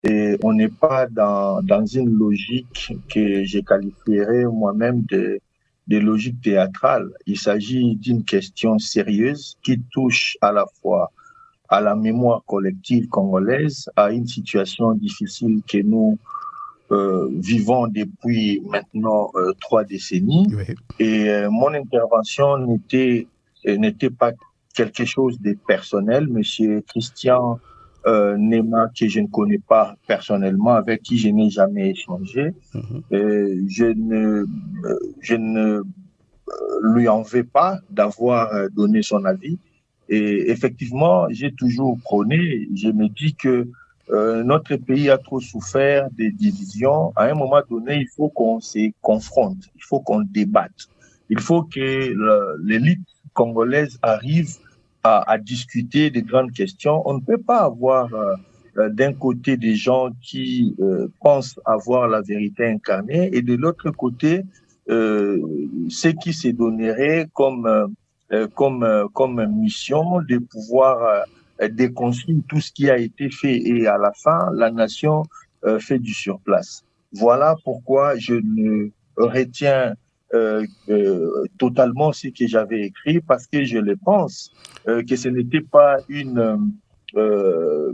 et on n'est pas dans une logique que je qualifierais moi-même de logique théâtrale. Il s'agit d'une question sérieuse qui touche à la fois à la mémoire collective congolaise, à une situation difficile que nous vivons depuis maintenant 3 décennies. Oui. Et mon intervention n'était pas quelque chose de personnel. Monsieur Christian Nema, que je ne connais pas personnellement, avec qui je n'ai jamais échangé, Mhm. je ne lui en veux pas d'avoir donné son avis. Et effectivement, j'ai toujours prôné, je me dis que notre pays a trop souffert des divisions. À un moment donné, il faut qu'on se confronte, il faut qu'on débatte. Il faut que l'élite congolaise arrive à discuter des grandes questions. On ne peut pas avoir d'un côté des gens qui pensent avoir la vérité incarnée et de l'autre côté ceux qui se donneraient comme mission de pouvoir déconstruire tout ce qui a été fait et à la fin, la nation fait du surplace. Voilà pourquoi je ne retiens totalement ce que j'avais écrit parce que je le pense que ce n'était pas euh,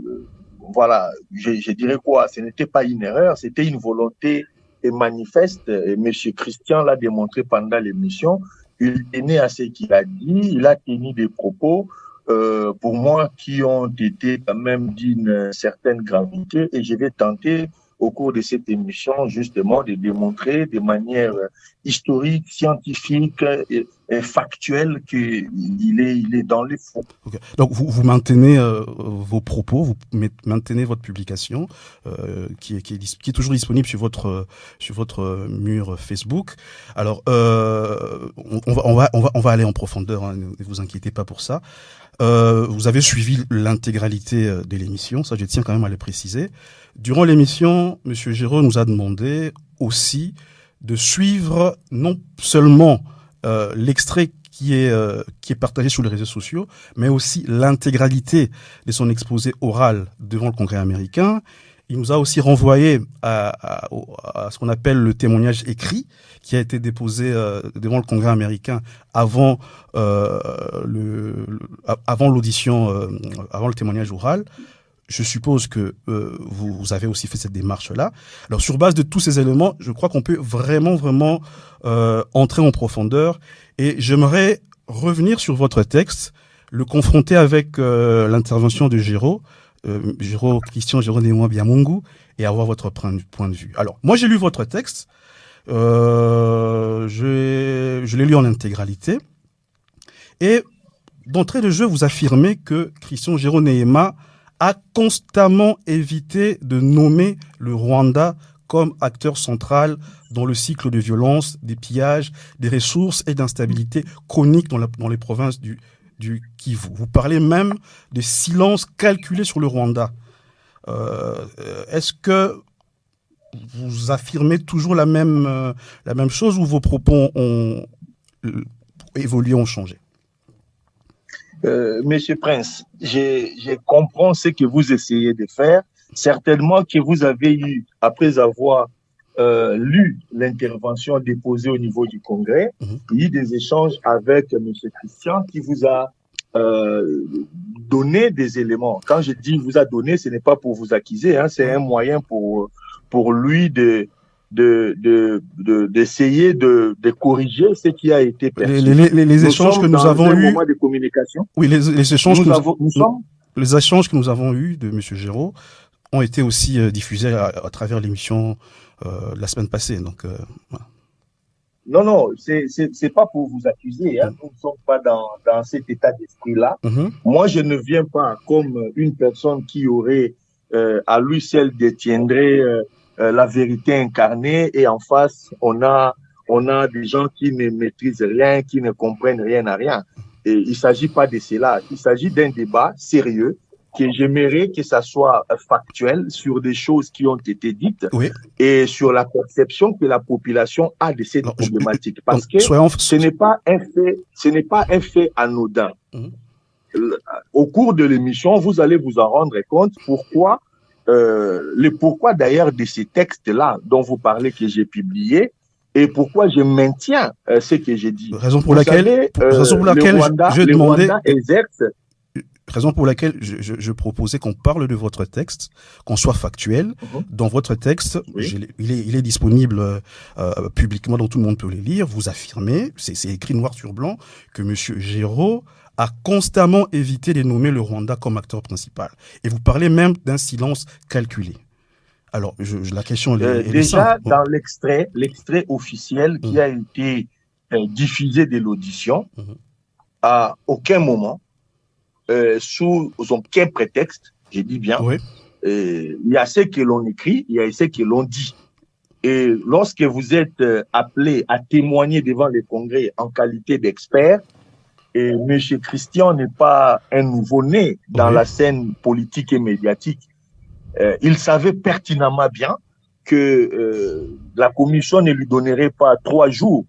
voilà, je dirais quoi, ce n'était pas une erreur, c'était une volonté manifeste. Et M. Christian l'a démontré pendant l'émission. Il tenait à ce qu'il a dit, il a tenu des propos, pour moi, qui ont été quand même d'une certaine gravité. Et je vais tenter, au cours de cette émission, justement, de démontrer de manière historique, scientifique et factuelle qu'il est dans les faits. Okay. Donc vous maintenez vos propos, vous maintenez votre publication qui est toujours disponible sur votre mur Facebook. Alors on va aller en profondeur, hein, ne vous inquiétez pas pour ça. Vous avez suivi l'intégralité de l'émission, ça je tiens quand même à le préciser. Durant l'émission, Monsieur Géraud nous a demandé aussi de suivre non seulement l'extrait qui est partagé sur les réseaux sociaux, mais aussi l'intégralité de son exposé oral devant le Congrès américain. Il nous a aussi renvoyé à ce qu'on appelle le témoignage écrit, qui a été déposé devant le Congrès américain avant l'audition, avant le témoignage oral. Je suppose que vous avez aussi fait cette démarche-là. Alors, sur base de tous ces éléments, je crois qu'on peut vraiment entrer en profondeur. Et j'aimerais revenir sur votre texte, le confronter avec l'intervention de Christian Géraud Némois Biamungu, et avoir votre point de vue. Alors, moi, j'ai lu votre texte. Je l'ai lu en intégralité. Et d'entrée de jeu, vous affirmez que Christian Géraud Némois a constamment évité de nommer le Rwanda comme acteur central dans le cycle de violence, des pillages, des ressources et d'instabilité chronique dans les provinces du Kivu. Vous parlez même de silence calculé sur le Rwanda. Est-ce que vous affirmez toujours la même chose ou vos propos ont évolué, ont changé? Monsieur Prince, je comprends ce que vous essayez de faire. Certainement que vous avez eu, après avoir lu l'intervention déposée au niveau du Congrès, il y a eu des échanges avec Monsieur Christian qui vous a donné des éléments. Quand je dis vous a donné, ce n'est pas pour vous accuser, hein, c'est un moyen pour lui d'essayer de corriger ce qui a été perçu. Les échanges que nous avons eus, moment de communication. Oui, les échanges les échanges que nous avons eus de M. Géraud ont été aussi diffusés à travers l'émission la semaine passée. Donc, voilà. Non, c'est pas pour vous accuser. Hein. Nous ne sommes pas dans cet état d'esprit-là. Moi, je ne viens pas comme une personne qui aurait à lui seul détiendrait la vérité incarnée et en face, on a des gens qui ne maîtrisent rien, qui ne comprennent rien à rien. Et il ne s'agit pas de cela. Il s'agit d'un débat sérieux que j'aimerais que ça soit factuel sur des choses qui ont été dites et sur la perception que la population a de cette problématique. Parce que ce n'est pas un fait anodin. Au cours de l'émission, vous allez vous en rendre compte pourquoi le pourquoi d'ailleurs de ces textes-là dont vous parlez que j'ai publiés et pourquoi je maintiens ce que j'ai dit. Raison pour laquelle je demandais... Raison pour laquelle je proposais qu'on parle de votre texte, qu'on soit factuel. Dans votre texte, il est disponible publiquement, donc tout le monde peut le lire. Vous affirmez, c'est écrit noir sur blanc, que M. Géraud a constamment évité de nommer le Rwanda comme acteur principal. Et vous parlez même d'un silence calculé. Alors, la question est déjà, simple. Dans l'extrait officiel qui a été diffusé de l'audition, à aucun moment, sous aucun prétexte, je dis bien, il y a ce que l'on écrit, il y a ce que l'on dit. Et lorsque vous êtes appelé à témoigner devant les congrès en qualité d'expert, et M. Christian n'est pas un nouveau-né dans la scène politique et médiatique, il savait pertinemment bien que la commission ne lui donnerait pas 3 jours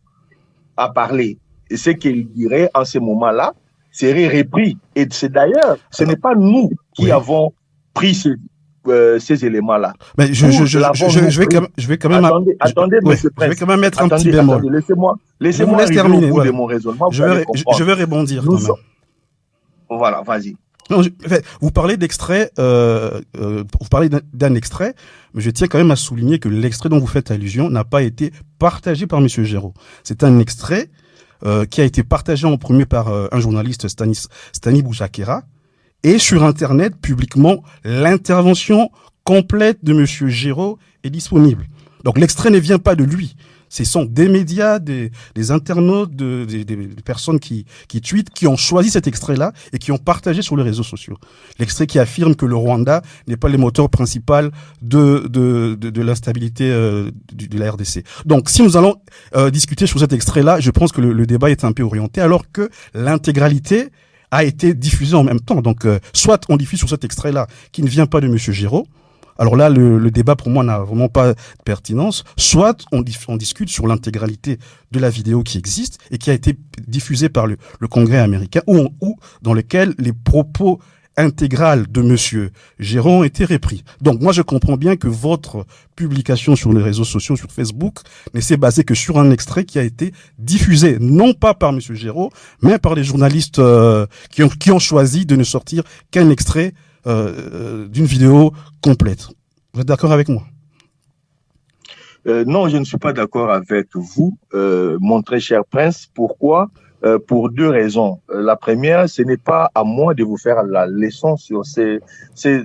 à parler. Et ce qu'il dirait en ce moment-là serait repris. Et c'est d'ailleurs, ce n'est pas nous qui avons pris ces éléments-là. Mais je vais quand même... Attendez, monsieur Prince. Je vais quand même mettre un petit bémol. Laissez-moi terminer au bout de mon raisonnement. Je vais rebondir quand même. Voilà, vas-y. Non, vous parlez d'extrait, vous parlez d'un extrait, mais je tiens quand même à souligner que l'extrait dont vous faites allusion n'a pas été partagé par M. Géraud. C'est un extrait qui a été partagé en premier par un journaliste, Stani Boujakera, et sur Internet, publiquement, l'intervention complète de M. Géraud est disponible. Donc l'extrait ne vient pas de lui. Ce sont des médias, des internautes, des personnes qui tweetent, qui ont choisi cet extrait-là et qui ont partagé sur les réseaux sociaux. L'extrait qui affirme que le Rwanda n'est pas le moteur principal de l'instabilité de la RDC. Donc, si nous allons discuter sur cet extrait-là, je pense que le débat est un peu orienté, alors que l'intégralité a été diffusée en même temps. Donc, soit on diffuse sur cet extrait-là qui ne vient pas de M. Géraud. Alors là, le débat pour moi n'a vraiment pas de pertinence. Soit on discute sur l'intégralité de la vidéo qui existe et qui a été diffusée par le Congrès américain, ou dans lequel les propos intégrales de M. Géraud ont été repris. Donc moi, je comprends bien que votre publication sur les réseaux sociaux, sur Facebook, ne s'est basée que sur un extrait qui a été diffusé, non pas par M. Géraud, mais par les journalistes qui ont choisi de ne sortir qu'un extrait d'une vidéo complète. Vous êtes d'accord avec moi? Non, je ne suis pas d'accord avec vous, mon très cher Prince. Pourquoi? Pour 2 raisons. La première, ce n'est pas à moi de vous faire la leçon sur ce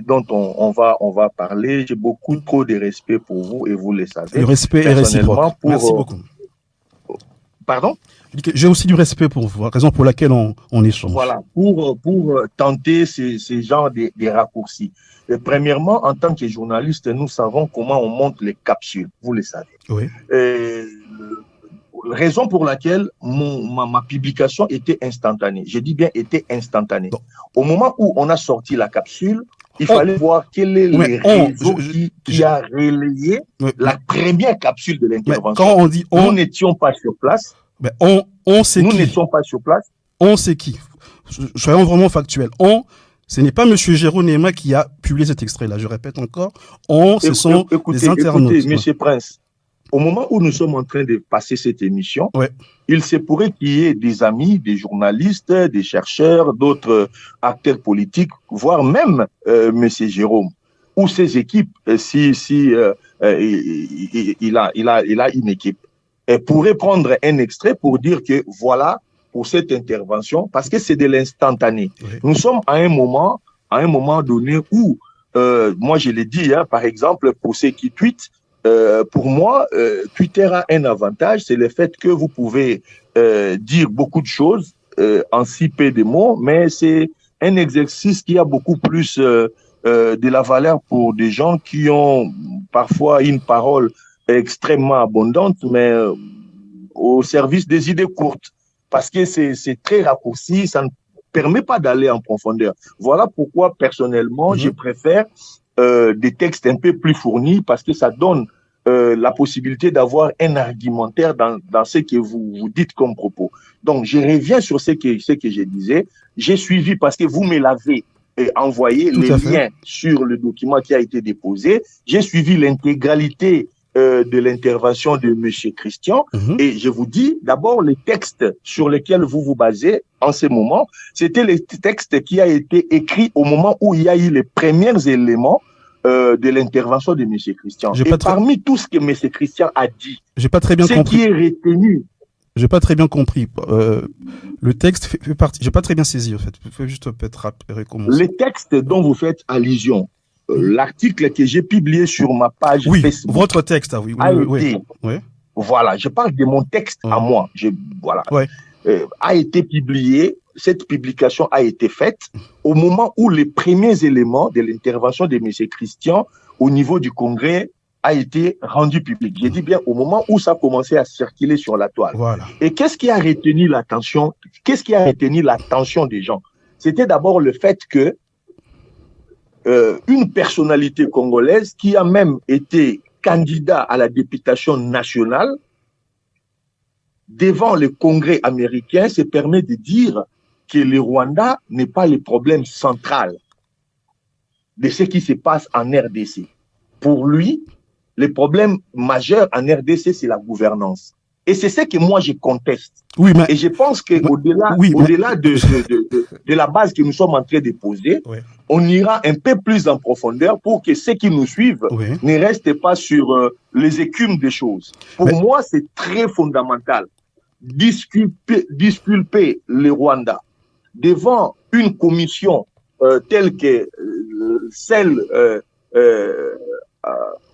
dont on va parler. J'ai beaucoup trop de respect pour vous et vous le savez. Le respect est réciproque. Merci beaucoup. Pardon? J'ai aussi du respect pour vous, raison pour laquelle on échange. Voilà, pour tenter ces genres de raccourcis. Et premièrement, en tant que journaliste, nous savons comment on monte les capsules, vous le savez. Oui. Raison pour laquelle ma publication était instantanée. Je dis bien était instantanée. Bon. Au moment où on a sorti la capsule, il fallait voir quel est le réseau qui a relayé la première capsule de l'intervention. Quand on dit nous n'étions pas sur place. Mais c'est qui? Nous n'étions pas sur place. On, c'est qui? Soyons vraiment factuels. Ce n'est pas M. Géraud Nehema qui a publié cet extrait-là. Je répète encore. Ce sont des internautes. Écoutez, M. Prince, au moment où nous sommes en train de passer cette émission, il se pourrait qu'il y ait des amis, des journalistes, des chercheurs, d'autres acteurs politiques, voire même M. Jérôme, ou ses équipes, il a une équipe. Elle pourrait prendre un extrait pour dire que voilà, pour cette intervention, parce que c'est de l'instantané. Oui. Nous sommes à un moment donné où, moi je l'ai dit, par exemple, pour ceux qui tweetent, pour moi, Twitter a un avantage, c'est le fait que vous pouvez dire beaucoup de choses en si peu de mots, mais c'est un exercice qui a beaucoup plus de la valeur pour des gens qui ont parfois une parole extrêmement abondante, mais au service des idées courtes, parce que c'est très raccourci, ça ne permet pas d'aller en profondeur. Voilà pourquoi, personnellement, je préfère des textes un peu plus fournis, parce que ça donne la possibilité d'avoir un argumentaire dans ce que vous dites comme propos. Donc, je reviens sur ce que je disais. J'ai suivi, parce que vous me l'avez envoyé les liens sur le document qui a été déposé. J'ai suivi l'intégralité de l'intervention de M. Christian et je vous dis, d'abord, les textes sur lesquels vous vous basez en ce moment, c'était les textes qui a été écrits au moment où il y a eu les premiers éléments de l'intervention de M. Christian. Et parmi tout ce que M. Christian a dit, j'ai pas très bien compris. Ce qui est retenu. J'ai pas très bien compris. Le texte fait partie. J'ai pas très bien saisi en fait. Vous pouvez juste peut-être recommencer. Les textes dont vous faites allusion, l'article que j'ai publié sur ma page Facebook. Votre texte, oui. Voilà, je parle de mon texte à moi. A été publié. Cette publication a été faite au moment où les premiers éléments de l'intervention de M. Christian au niveau du Congrès a été rendu public. J'ai dit bien au moment où ça a commencé à circuler sur la toile. Voilà. Et qu'est-ce qui a retenu l'attention? Qu'est-ce qui a retenu l'attention des gens? C'était d'abord le fait que une personnalité congolaise qui a même été candidat à la députation nationale devant le Congrès américain se permet de dire que le Rwanda n'est pas le problème central de ce qui se passe en RDC. Pour lui, le problème majeur en RDC, c'est la gouvernance. Et c'est ce que moi, je conteste. Et je pense qu'au-delà de la base que nous sommes en train de poser, on ira un peu plus en profondeur pour que ceux qui nous suivent ne restent pas sur les écumes des choses. Pour moi, c'est très fondamental. Disculper le Rwanda devant une commission telle que celle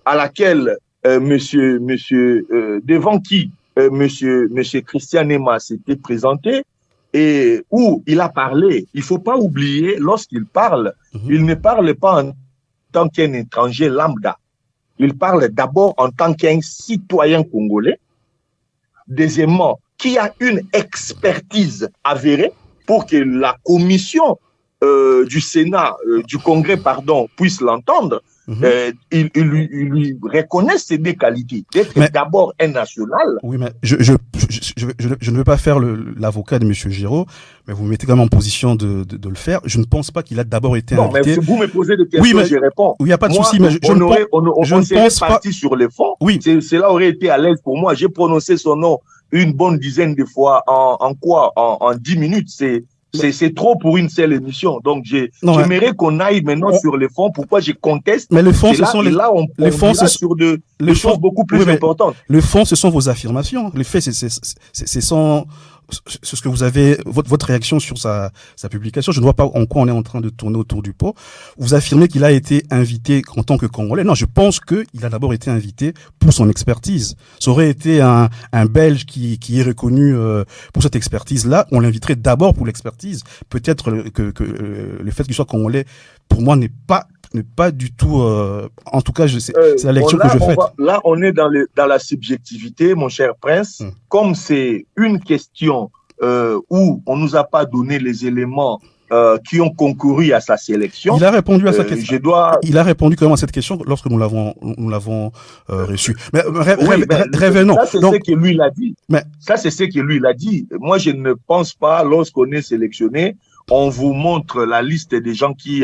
à laquelle devant qui monsieur Christian Nema s'était présenté et où il a parlé. Il faut pas oublier, lorsqu'il parle, il ne parle pas en tant qu'un étranger lambda. Il parle d'abord en tant qu'un citoyen congolais. Deuxièmement, qui a une expertise avérée pour que la commission du Sénat, du Congrès, pardon, puisse l'entendre. Il lui reconnaît ses deux qualités. D'être d'abord un national. Oui, mais je ne veux pas faire l'avocat de M. Giraud, mais vous me mettez quand même en position de le faire. Je ne pense pas qu'il a d'abord été invité. Non, mais si vous me posez des questions, je réponds. Il n'y a pas de souci, mais je ne pense pas. Parti sur le fond. Oui. Cela aurait été à l'aise pour moi. J'ai prononcé son nom une bonne dizaine de fois en 10 minutes. C'est trop pour une seule émission. Donc, j'aimerais qu'on aille maintenant sur les fonds. Pourquoi je conteste? Mais les fonds, ce sont les fonds, sur des choses beaucoup plus importantes. Le fond, ce sont vos affirmations. Les faits, c'est ce que vous avez, votre réaction sur sa publication. Je ne vois pas en quoi on est en train de tourner autour du pot. Vous affirmez qu'il a été invité en tant que Congolais. Non, je pense qu'il a d'abord été invité pour son expertise. Ça aurait été un Belge qui est reconnu pour cette expertise-là. On l'inviterait d'abord pour l'expertise. Peut-être que le fait qu'il soit Congolais, pour moi, n'est pas du tout, en tout cas, c'est la lecture que je fais. Là, on est dans la subjectivité, mon cher Prince. Comme c'est une question où on nous a pas donné les éléments qui ont concouru à sa sélection. Il a répondu à sa question. Il a répondu quand même à cette question lorsque nous l'avons reçu. Mais revenons. Ça, c'est ce que lui l'a dit. Ça, c'est ce que lui l'a dit. Moi, je ne pense pas, lorsqu'on est sélectionné, on vous montre la liste des gens qui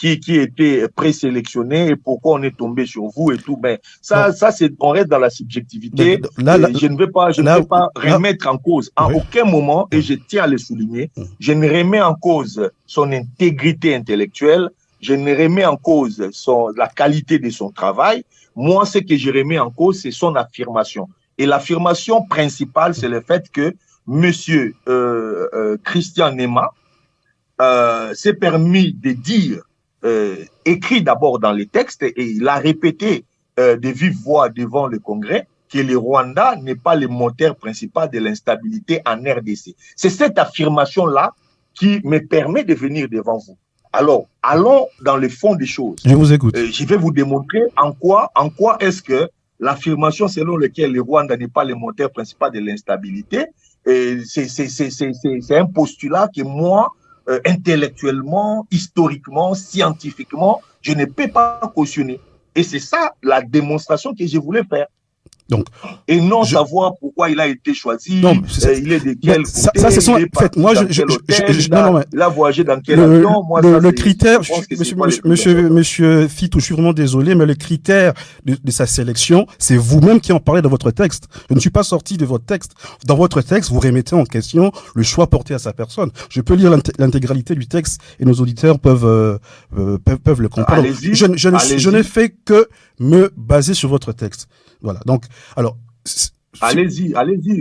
étaient présélectionnés et pourquoi on est tombé sur vous et tout. Ben, on reste dans la subjectivité. Je ne veux pas remettre en cause en aucun moment, et je tiens à le souligner, je ne remets en cause son intégrité intellectuelle, je ne remets en cause la qualité de son travail. Moi, ce que je remets en cause, c'est son affirmation. Et l'affirmation principale, c'est le fait que monsieur Christian Nema s'est permis de dire, écrit d'abord dans les textes, et il a répété de vive voix devant le Congrès, que le Rwanda n'est pas le moteur principal de l'instabilité en RDC. C'est cette affirmation-là qui me permet de venir devant vous. Alors, allons dans le fond des choses. Je vous écoute. Je vais vous démontrer en quoi est-ce que l'affirmation selon laquelle le Rwanda n'est pas le moteur principal de l'instabilité, c'est un postulat que moi, intellectuellement, historiquement, scientifiquement, je ne peux pas cautionner. Et c'est ça la démonstration que je voulais faire. Donc, et non savoir pourquoi il a été choisi, non, il est de quel côté, ça c'est son, en fait, moi, il a voyagé dans quel avion. Moi, le critère, monsieur Fitou, je suis vraiment désolé, mais le critère de sa sélection, c'est vous-même qui en parlez dans votre texte. Je ne suis pas sorti de votre texte. Dans votre texte, vous remettez en question le choix porté à sa personne. Je peux lire l'intégralité du texte et nos auditeurs peuvent le comprendre. Je n'ai fait que me baser sur votre texte. Voilà. Donc, alors. Allez-y,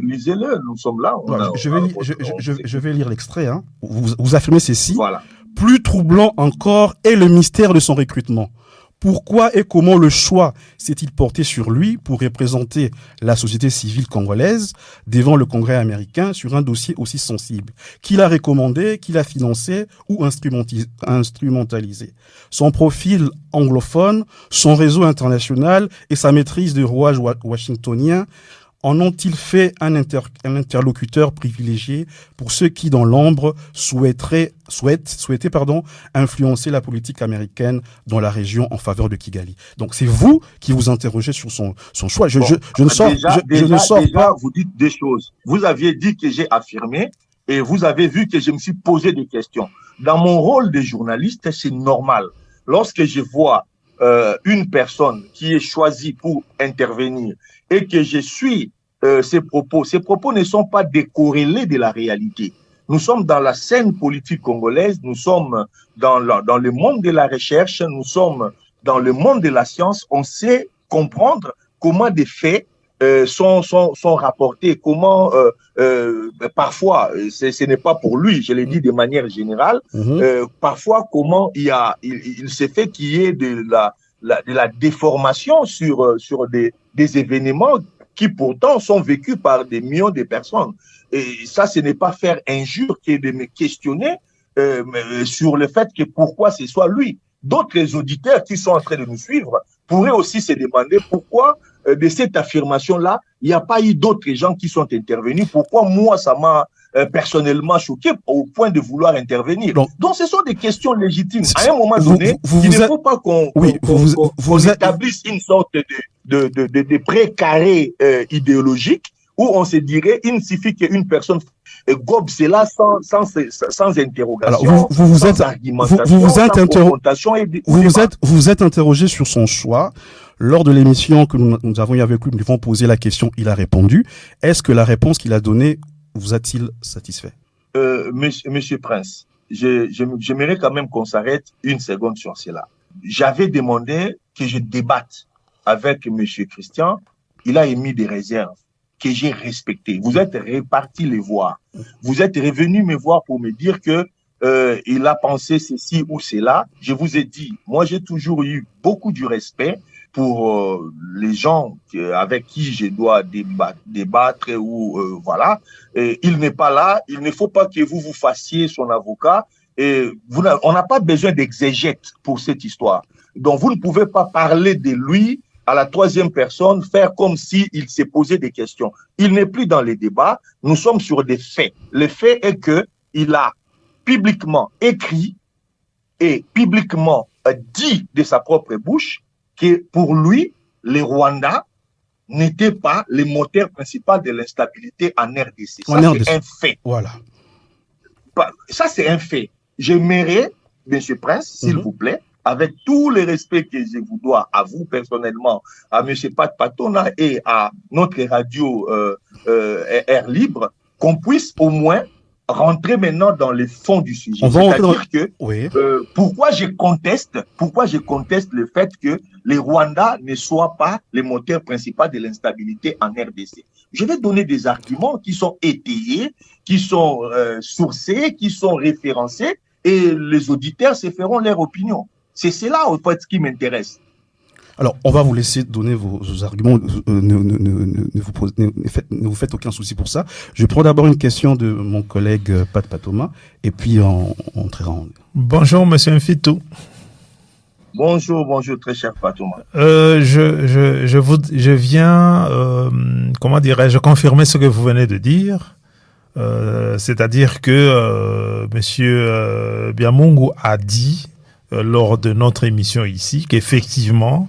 lisez-le. Nous sommes là. Je vais lire l'extrait. Hein. Vous affirmez ceci. Voilà. Plus troublant encore est le mystère de son recrutement. Pourquoi et comment le choix s'est-il porté sur lui pour représenter la société civile congolaise devant le Congrès américain sur un dossier aussi sensible? Qui l'a recommandé, qui l'a financé ou instrumentalisé? Son profil anglophone, son réseau international et sa maîtrise du rouage washingtonien en ont-ils fait un interlocuteur privilégié pour ceux qui, dans l'ombre, souhaitaient influencer la politique américaine dans la région en faveur de Kigali? Donc, c'est vous qui vous interrogez sur son choix. Je ne sors pas. Vous dites des choses. Vous aviez dit que j'ai affirmé et vous avez vu que je me suis posé des questions. Dans mon rôle de journaliste, c'est normal. Lorsque je vois une personne qui est choisie pour intervenir et que je suis ces propos ne sont pas décorrélés de la réalité. Nous sommes dans la scène politique congolaise, nous sommes dans le monde de la recherche, nous sommes dans le monde de la science. On sait comprendre comment des faits sont rapportés, comment parfois, ce n'est pas pour lui, je l'ai dit de manière générale, parfois comment il s'est fait qu'il y ait de la déformation sur des événements qui pourtant sont vécus par des millions de personnes. Et ça, ce n'est pas faire injure que de me questionner sur le fait que pourquoi ce soit lui. D'autres auditeurs qui sont en train de nous suivre pourraient aussi se demander pourquoi de cette affirmation-là, il n'y a pas eu d'autres gens qui sont intervenus. Pourquoi moi, ça m'a personnellement choqué au point de vouloir intervenir. Donc ce sont des questions légitimes. À un moment donné, il ne faut pas qu'on établisse une sorte de précaré idéologique où on se dirait il suffit qu'une personne gobe cela sans interrogation, alors, vous êtes interrogé sur son choix. Lors de l'émission que nous avons eu avec lui, nous lui avons posé la question, il a répondu. Est-ce que la réponse qu'il a donnée vous a-t-il satisfait? Monsieur Prince, j'aimerais quand même qu'on s'arrête une seconde sur cela. J'avais demandé que je débatte avec monsieur Christian. Il a émis des réserves que j'ai respectées. Vous êtes reparti les voir. Vous êtes revenu me voir pour me dire que il a pensé ceci ou cela. Je vous ai dit, moi j'ai toujours eu beaucoup de respect pour les gens avec qui je dois débattre ou voilà. Et il n'est pas là. Il ne faut pas que vous fassiez son avocat. Et on n'a pas besoin d'exégète pour cette histoire. Donc vous ne pouvez pas parler de lui à la troisième personne, faire comme s'il s'est posé des questions. Il n'est plus dans les débats. Nous sommes sur des faits. Le fait est que il a publiquement écrit et publiquement dit de sa propre bouche que pour lui, les Rwandais n'étaient pas le moteur principal de l'instabilité en RDC. Ça, c'est un fait. Voilà. Ça, c'est un fait. J'aimerais, M. Prince, s'il vous plaît, avec tout le respect que je vous dois, à vous personnellement, à M. Pat Patona et à notre radio Air Libre, qu'on puisse au moins rentrer maintenant dans le fond du sujet. C'est-à-dire que pourquoi je conteste le fait que les Rwandais ne soient pas les moteurs principaux de l'instabilité en RDC. Je vais donner des arguments qui sont étayés, qui sont sourcés, qui sont référencés, et les auditeurs se feront leur opinion. C'est cela, en fait, qui m'intéresse. Alors, on va vous laisser donner vos arguments. Ne vous faites aucun souci pour ça. Je prends d'abord une question de mon collègue Pat Patoma, et puis on traitera. Bonjour, monsieur Mfitou. Bonjour, très cher Patoma. Je viens, comment dirais-je, confirmer ce que vous venez de dire. C'est-à-dire que monsieur Biamungu a dit lors de notre émission ici qu'effectivement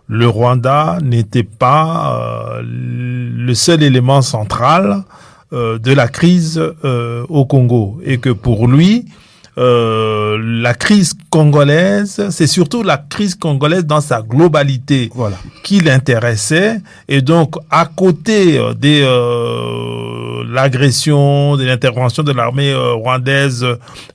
le Rwanda n'était pas le seul élément central de la crise au Congo, et que pour lui, la crise congolaise, c'est surtout la crise congolaise dans sa globalité qui l'intéressait. Et donc, à côté de l'agression, de l'intervention de l'armée rwandaise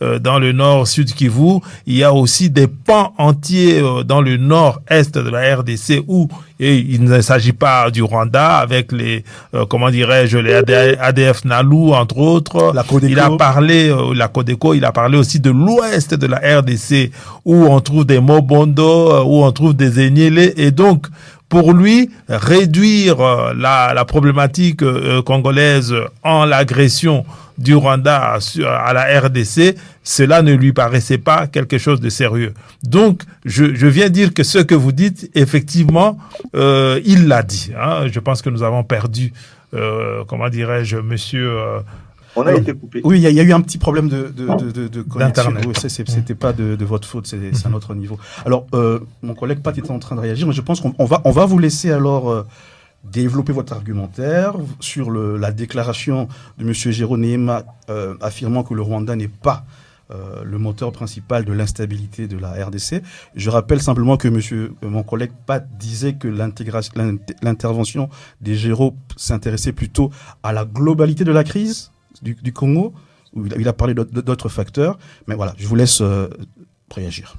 dans le nord-sud Kivu, il y a aussi des pans entiers dans le nord-est de la RDC où il ne s'agit pas du Rwanda avec les, les ADF Nalu, entre autres. La Codeco. Il a parlé, la Codeco, il a parlé aussi de l'ouest de la RDC où on trouve des Mobondo, où on trouve des Enyele. Et donc, pour lui, réduire la problématique congolaise en l'agression du Rwanda à la RDC, cela ne lui paraissait pas quelque chose de sérieux. Donc, je viens dire que ce que vous dites, effectivement, il l'a dit. Hein. Je pense que nous avons perdu, monsieur... On a été coupé. Oui, il y a eu un petit problème de connexion. Oui, c'était pas de votre faute, c'est un autre niveau. Alors, mon collègue Pat était en train de réagir, mais je pense qu'on va vous laisser alors développer votre argumentaire sur la déclaration de M. Jérôme Nehema affirmant que le Rwanda n'est pas le moteur principal de l'instabilité de la RDC. Je rappelle simplement que mon collègue Pat disait que l'intervention des Géraud s'intéressait plutôt à la globalité de la crise du Congo, où il a parlé d'autres facteurs. Mais voilà, je vous laisse réagir.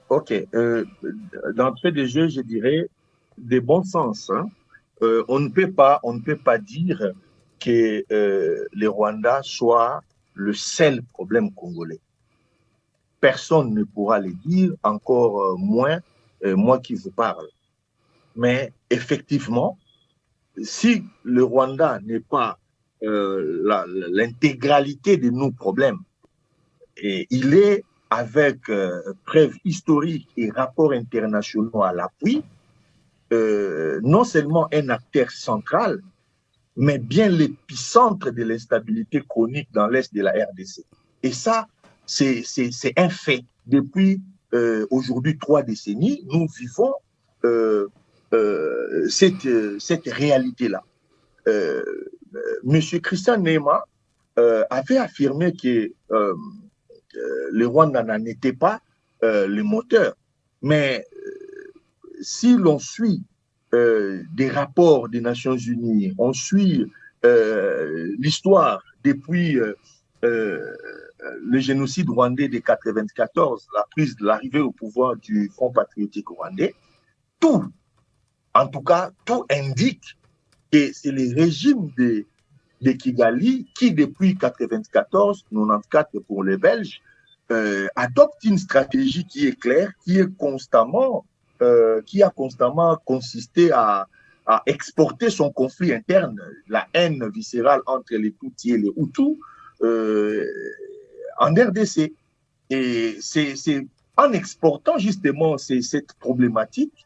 Ok. D'entrée de jeu, je dirais de bon sens. Hein. On ne peut pas dire que le Rwanda soit le seul problème congolais. Personne ne pourra le dire, encore moins moi qui vous parle. Mais effectivement, si le Rwanda n'est pas l'intégralité de nos problèmes, et il est avec preuves historiques et rapports internationaux à l'appui, non seulement un acteur central, mais bien l'épicentre de l'instabilité chronique dans l'est de la RDC. Et ça, c'est un fait. Depuis aujourd'hui 3 décennies, nous vivons cette réalité-là. Monsieur Christian Nehema avait affirmé que le Rwanda n'en était pas le moteur. Mais si l'on suit des rapports des Nations Unies, on suit l'histoire depuis le génocide rwandais de 1994, l'arrivée au pouvoir du Front patriotique rwandais, tout indique que c'est le régime de Kigali qui, depuis 1994, 94 pour les Belges, adopte une stratégie qui est claire, qui a constamment consisté à exporter son conflit interne, la haine viscérale entre les Tutsis et les Hutus, en RDC. Et c'est en exportant justement cette problématique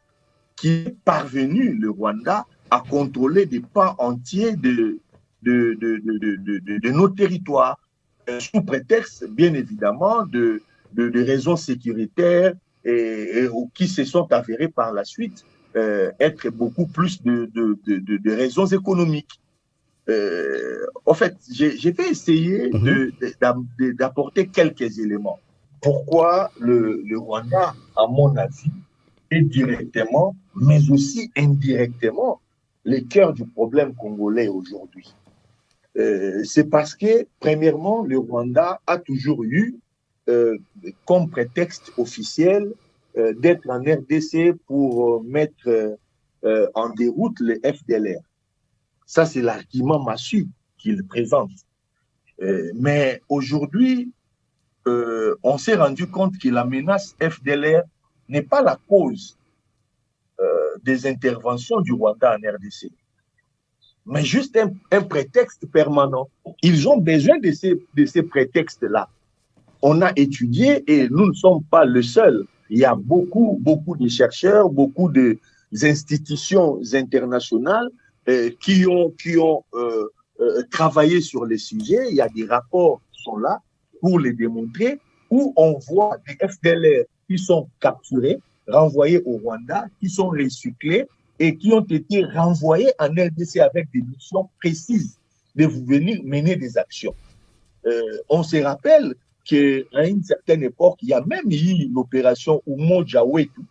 qui est parvenu le Rwanda à contrôler des pans entiers de nos territoires, sous prétexte, bien évidemment, de raisons sécuritaires et qui se sont avérées par la suite être beaucoup plus de raisons économiques. En fait, je vais essayer d'apporter quelques éléments. Pourquoi le Rwanda, à mon avis, est directement, mais aussi indirectement, le cœur du problème congolais aujourd'hui. C'est parce que, premièrement, le Rwanda a toujours eu comme prétexte officiel d'être en RDC pour mettre en déroute le FDLR. Ça, c'est l'argument massue qu'il présente. Mais aujourd'hui, on s'est rendu compte que la menace FDLR n'est pas la cause des interventions du Rwanda en RDC, mais juste un prétexte permanent. Ils ont besoin de ces prétextes-là. On a étudié, et nous ne sommes pas le seul. Il y a beaucoup de chercheurs, beaucoup d'institutions internationales qui ont travaillé sur les sujets. Il y a des rapports qui sont là pour les démontrer, où on voit des FDLR qui sont capturés, renvoyés au Rwanda, qui sont recyclés et qui ont été renvoyés en RDC avec des missions précises de venir mener des actions. On se rappelle qu'à une certaine époque, il y a même eu l'opération Umoja Wetu,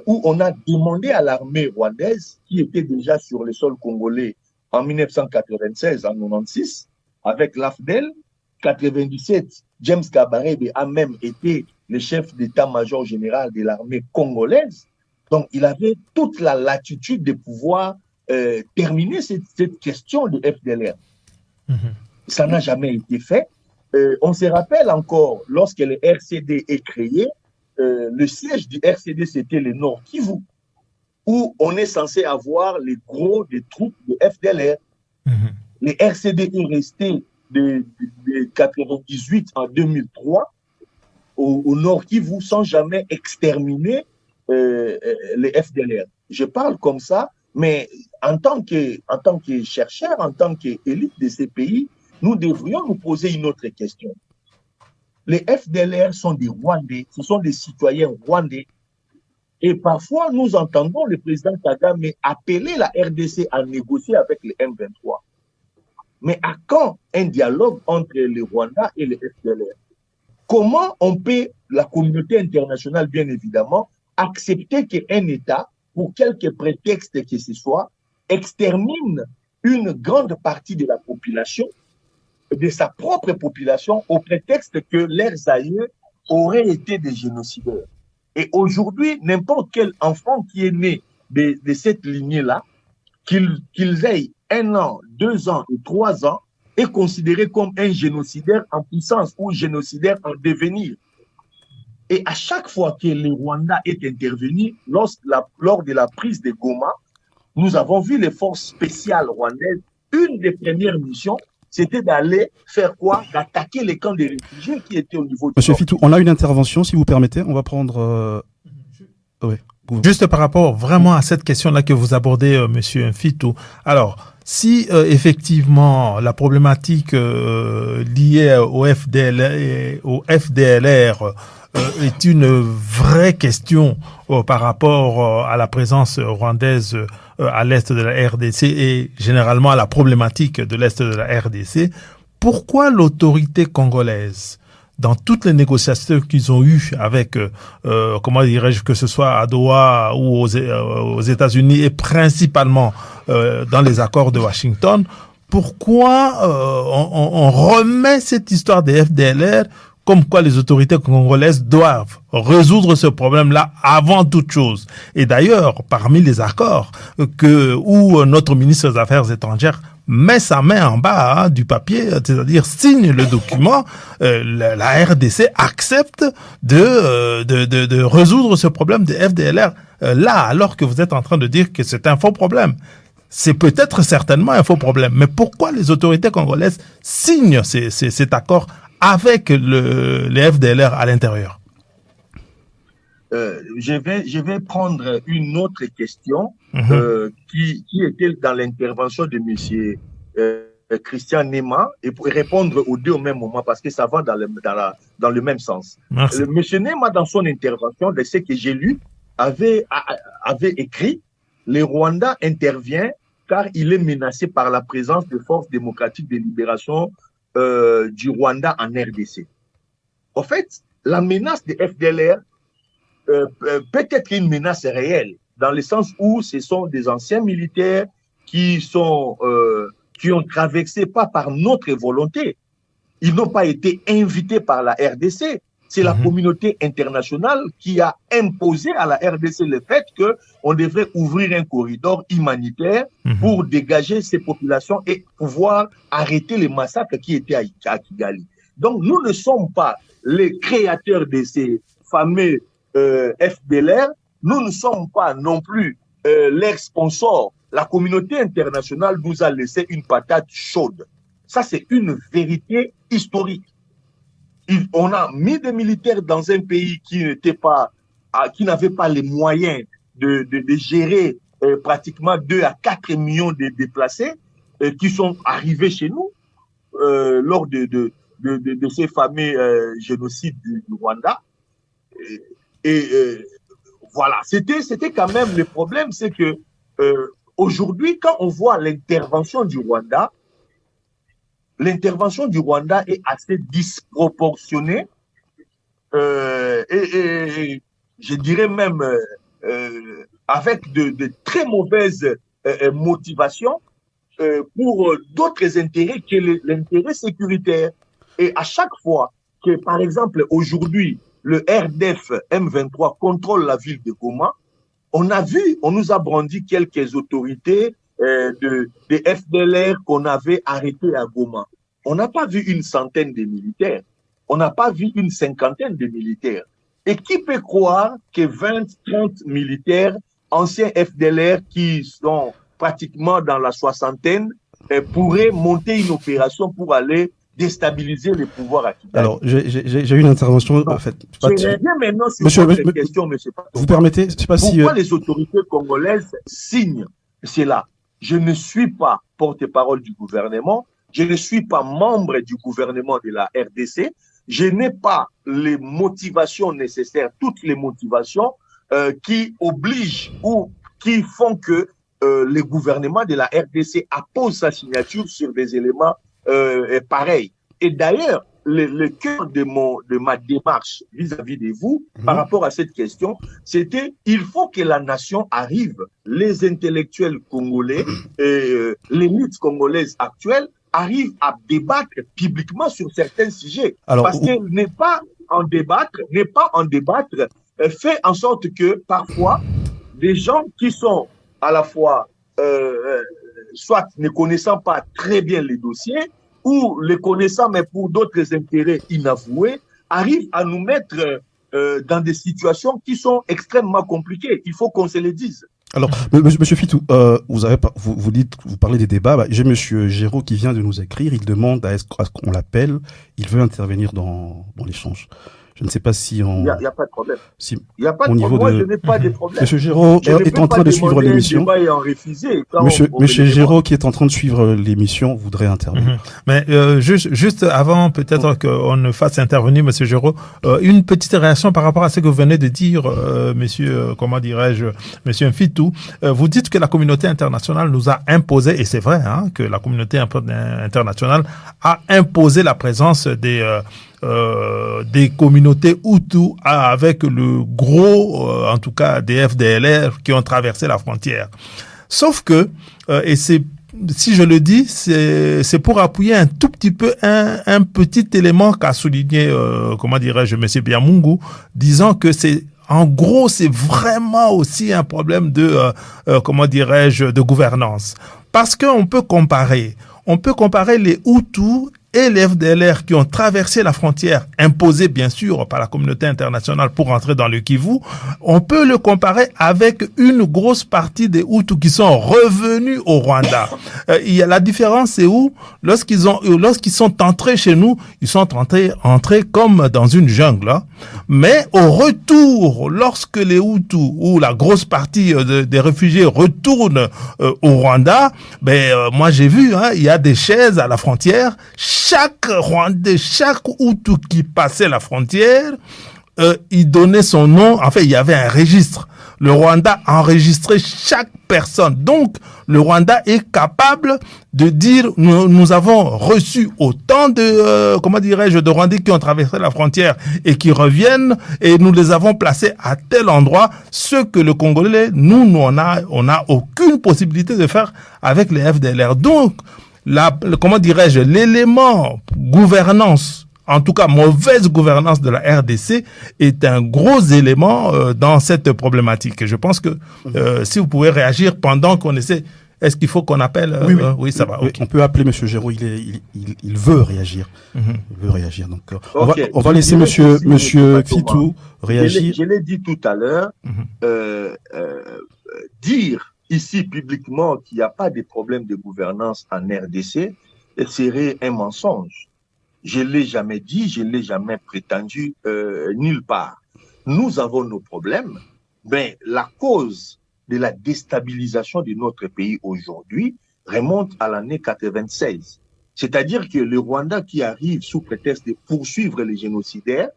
où on a demandé à l'armée rwandaise, qui était déjà sur le sol congolais en 1996, en 96, avec l'AFDEL, 97, James Kabarebe a même été le chef d'état-major général de l'armée congolaise. Donc, il avait toute la latitude de pouvoir terminer cette question de FDLR. Ça n'a jamais été fait. On se rappelle encore, lorsque le RCD est créé, le siège du RCD, c'était le Nord Kivu, où on est censé avoir les gros des troupes de FDLR. Le RCD est resté de 1998 en 2003 au Nord Kivu sans jamais exterminer les FDLR. Je parle comme ça, mais en tant que chercheur, en tant qu'élite de ces pays, nous devrions nous poser une autre question. Les FDLR sont des Rwandais, ce sont des citoyens rwandais. Et parfois, nous entendons le président Kagame appeler la RDC à négocier avec les M23. Mais à quand un dialogue entre le Rwanda et les FDLR? Comment on peut, la communauté internationale bien évidemment, accepter qu'un État, pour quelque prétexte que ce soit, extermine une grande partie de la population, de sa propre population, au prétexte que leurs aïeux auraient été des génocidaires? Et aujourd'hui, n'importe quel enfant qui est né de cette lignée-là, qu'ils aient 1 an, 2 ans et 3 ans, est considéré comme un génocidaire en puissance ou génocidaire en devenir. Et à chaque fois que le Rwanda est intervenu, lors de la prise de Goma, nous avons vu les forces spéciales rwandaises. Une des premières missions, c'était d'aller faire quoi? D'attaquer les camps des réfugiés qui étaient au niveau du Monsieur Fitou, on a une intervention, si vous permettez. On va prendre... Oui. Juste par rapport vraiment à cette question-là que vous abordez, Monsieur Fitou. Alors, si effectivement la problématique liée au FDLR est une vraie question par rapport à la présence rwandaise à l'est de la RDC et généralement à la problématique de l'est de la RDC, pourquoi l'autorité congolaise, dans toutes les négociations qu'ils ont eues avec, comment dirais-je, que ce soit à Doha ou aux États-Unis et principalement dans les accords de Washington, pourquoi on remet cette histoire des FDLR comme quoi les autorités congolaises doivent résoudre ce problème-là avant toute chose? Et d'ailleurs, parmi les accords où notre ministre des Affaires étrangères met sa main en bas du papier, c'est-à-dire signe le document, la RDC accepte de résoudre ce problème des FDLR là, alors que vous êtes en train de dire que c'est un faux problème. C'est peut-être certainement un faux problème, mais pourquoi les autorités congolaises signent cet accord avec les FDLR à l'intérieur? Je vais prendre une autre question qui était dans l'intervention de monsieur Christian Nema et pour répondre aux deux au même moment parce que ça va dans le même sens. Monsieur Nema, dans son intervention, de ce que j'ai lu, avait écrit « Le Rwanda intervient car il est menacé par la présence de forces démocratiques de libération du Rwanda en RDC ». En fait, la menace des FDLR peut être une menace réelle, dans le sens où ce sont des anciens militaires qui ont traversé pas par notre volonté. Ils n'ont pas été invités par la RDC. C'est la communauté internationale qui a imposé à la RDC le fait qu'on devrait ouvrir un corridor humanitaire pour dégager ces populations et pouvoir arrêter les massacres qui étaient à Kigali. Donc, nous ne sommes pas les créateurs de ces fameux FDLR, nous ne sommes pas non plus leurs sponsors. La communauté internationale nous a laissé une patate chaude. Ça, c'est une vérité historique. On a mis des militaires dans un pays qui n'avait pas les moyens de gérer pratiquement 2 à 4 millions de déplacés qui sont arrivés chez nous lors de ces fameux génocides du Rwanda. Et voilà, c'était quand même le problème, c'est que aujourd'hui, quand on voit l'intervention du Rwanda est assez disproportionnée et je dirais même avec de très mauvaises motivations pour d'autres intérêts que l'intérêt sécuritaire. Et à chaque fois que, par exemple, aujourd'hui, le RDF M23 contrôle la ville de Goma, on nous a brandi quelques autorités de FDLR qu'on avait arrêtés à Goma. On n'a pas vu une centaine de militaires. On n'a pas vu une cinquantaine de militaires. Et qui peut croire que 20, 30 militaires, anciens FDLR qui sont pratiquement dans la soixantaine, pourraient monter une opération pour aller déstabiliser les pouvoirs à Kigali? Alors, j'ai eu une intervention, en fait. Je reviens maintenant sur votre question, monsieur Pato. Vous permettez, je sais pas pourquoi les autorités congolaises signent cela? Je ne suis pas porte-parole du gouvernement, je ne suis pas membre du gouvernement de la RDC, je n'ai pas les motivations nécessaires, toutes les motivations qui obligent ou qui font que le gouvernement de la RDC appose sa signature sur des éléments pareils. Et d'ailleurs, le cœur de ma démarche vis-à-vis de vous, par rapport à cette question, c'était il faut que la nation arrive, les intellectuels congolais, l'élite congolaise actuelle, arrivent à débattre publiquement sur certains sujets. Alors, parce que n'est pas en débattre, fait en sorte que parfois, des gens qui sont à la fois, soit ne connaissant pas très bien les dossiers, ou les connaissant, mais pour d'autres intérêts inavoués, arrivent à nous mettre dans des situations qui sont extrêmement compliquées. Il faut qu'on se le dise. Alors, Monsieur Fitou, vous parlez des débats. J'ai Monsieur Géraud qui vient de nous écrire. Il demande à ce qu'on l'appelle. Il veut intervenir dans l'échange. Je ne sais pas si on... Il n'y a pas de problème. Si, il n'y a pas de problème. Moi, je n'ai pas de problème. Monsieur Géraud est en train de suivre l'émission. Monsieur Géraud, qui est en train de suivre l'émission, voudrait intervenir. Mais juste avant, peut-être qu'on ne fasse intervenir Monsieur Géraud, une petite réaction par rapport à ce que vous venez de dire, Monsieur Fitou. Vous dites que la communauté internationale nous a imposé, et c'est vrai, hein, que la communauté internationale a imposé la présence des communautés Hutus avec le gros, en tout cas, des FDLR qui ont traversé la frontière. Sauf que, et c'est, si je le dis, c'est pour appuyer un tout petit peu un petit élément qu'a souligné, M. Biamungu, disant que en gros, c'est vraiment aussi un problème de gouvernance. Parce qu'on peut comparer les Hutus et les FDLR qui ont traversé la frontière, imposée bien sûr par la communauté internationale pour entrer dans le Kivu, on peut le comparer avec une grosse partie des Hutus qui sont revenus au Rwanda. La différence, c'est où lorsqu'ils sont entrés chez nous, ils sont entrés comme dans une jungle. Hein. Mais au retour, lorsque les Hutus ou la grosse partie des réfugiés retournent au Rwanda, moi j'ai vu, hein, il y a des chaises à la frontière. Chaque Rwandais, chaque Hutu qui passait la frontière, il donnait son nom. En fait, il y avait un registre. Le Rwanda enregistrait chaque personne. Donc, le Rwanda est capable de dire nous avons reçu autant de Rwandais qui ont traversé la frontière et qui reviennent et nous les avons placés à tel endroit. Ce que le Congolais, on n'a aucune possibilité de faire avec les FDLR. Donc, l'élément gouvernance, en tout cas mauvaise gouvernance de la RDC est un gros élément dans cette problématique. Je pense que si vous pouvez réagir pendant qu'on essaie, est-ce qu'il faut qu'on appelle Oui, ça va. Okay. On peut appeler Monsieur Géraud. Il veut réagir. Il veut réagir. Donc, on va laisser Monsieur Fitou réagir. Je l'ai dit tout à l'heure. Dire ici publiquement qu'il n'y a pas de problème de gouvernance en RDC serait un mensonge. Je ne l'ai jamais dit, je ne l'ai jamais prétendu nulle part. Nous avons nos problèmes, mais la cause de la déstabilisation de notre pays aujourd'hui remonte à l'année 96. C'est-à-dire que le Rwanda qui arrive sous prétexte de poursuivre les génocidaires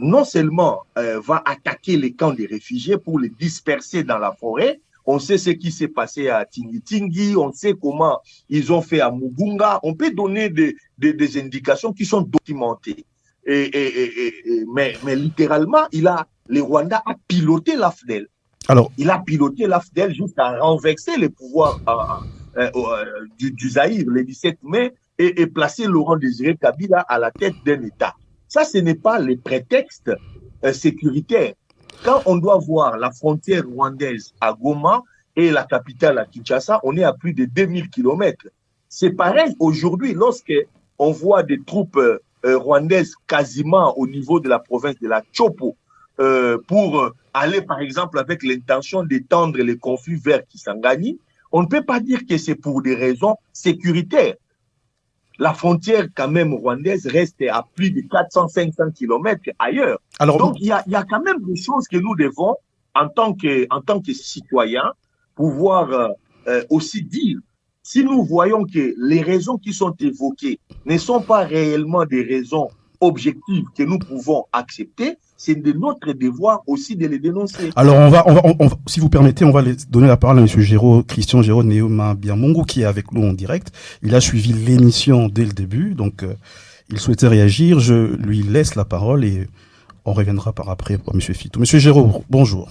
non seulement va attaquer les camps des réfugiés pour les disperser dans la forêt. On sait ce qui s'est passé à Tingi-Tingi, on sait comment ils ont fait à Mugunga. On peut donner des indications qui sont documentées. Mais littéralement, le Rwanda a piloté l'AFDEL. Alors, il a piloté l'AFDEL jusqu'à renverser les pouvoirs du Zaïre le 17 mai et placer Laurent Désiré Kabila à la tête d'un État. Ça, ce n'est pas les prétextes sécuritaires. Quand on doit voir la frontière rwandaise à Goma et la capitale à Kinshasa, on est à plus de 2000 km. C'est pareil aujourd'hui, lorsque on voit des troupes rwandaises quasiment au niveau de la province de la Chopo pour aller, par exemple, avec l'intention d'étendre les conflits vers Kisangani, on ne peut pas dire que c'est pour des raisons sécuritaires. La frontière, quand même, rwandaise reste à plus de 400-500 km ailleurs. Alors, donc, il y a quand même des choses que nous devons, en tant que citoyens, pouvoir aussi dire. Si nous voyons que les raisons qui sont évoquées ne sont pas réellement des raisons objectives que nous pouvons accepter, c'est de notre devoir aussi de les dénoncer. Alors, on va, si vous permettez, on va donner la parole à M. Christian Jérôme Biamongo, qui est avec nous en direct. Il a suivi l'émission dès le début, donc il souhaitait réagir. Je lui laisse la parole et on reviendra par après pour M. Fitou. M. Jérôme, bonjour.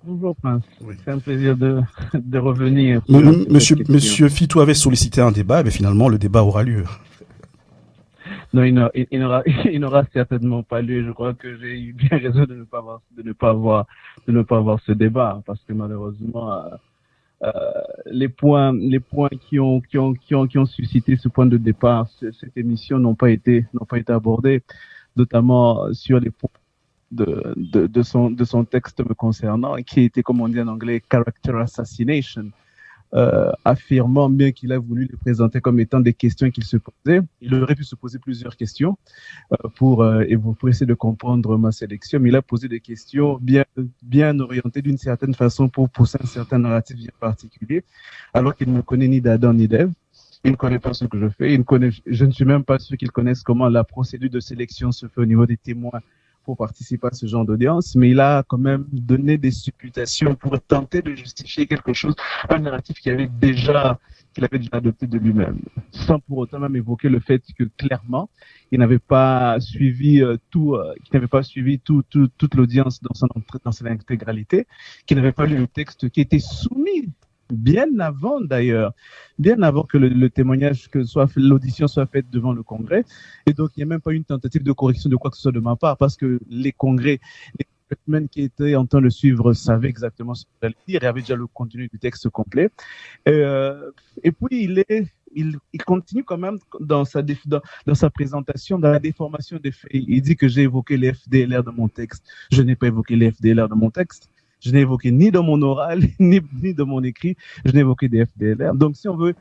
Bonjour Prince, oui. C'est un plaisir de revenir. Monsieur Fitou avait sollicité un débat, mais finalement le débat aura lieu. Non, il n'aura certainement pas lieu. Je crois que j'ai eu bien raison de ne pas avoir ce débat, parce que malheureusement les points qui ont suscité ce point de départ, cette émission n'ont pas été abordés, notamment sur les points de son texte me concernant, qui était, comme on dit en anglais, character assassination, affirmant bien qu'il a voulu le présenter comme étant des questions qu'il se posait. Il aurait pu se poser plusieurs questions pour essayer de comprendre ma sélection, mais il a posé des questions bien orientées d'une certaine façon pour pousser un certain narratif bien particulier, alors qu'il ne connaît ni d'Adam ni d'Ève. Il ne connaît pas ce que je fais. Je ne suis même pas sûr qu'il connaisse comment la procédure de sélection se fait au niveau des témoins pour participer à ce genre d'audience, mais il a quand même donné des supputations pour tenter de justifier quelque chose, un narratif qu'il avait déjà adopté de lui-même, sans pour autant même évoquer le fait que clairement, il n'avait pas suivi toute l'audience dans son intégralité, qu'il n'avait pas lu le texte qui était soumis bien avant que le témoignage, l'audition soit faite devant le Congrès. Et donc, il n'y a même pas eu une tentative de correction de quoi que ce soit de ma part, parce que les semaines qui étaient en train de suivre savaient exactement ce qu'il allait dire et avaient déjà le contenu du texte complet. Et puis, il continue quand même dans sa présentation, dans la déformation des faits. Il dit que j'ai évoqué les FDLR dans mon texte. Je n'ai pas évoqué les FDLR dans mon texte. Je n'ai évoqué ni dans mon oral, ni dans mon écrit, je n'ai évoqué des FDLR. Donc, si on veut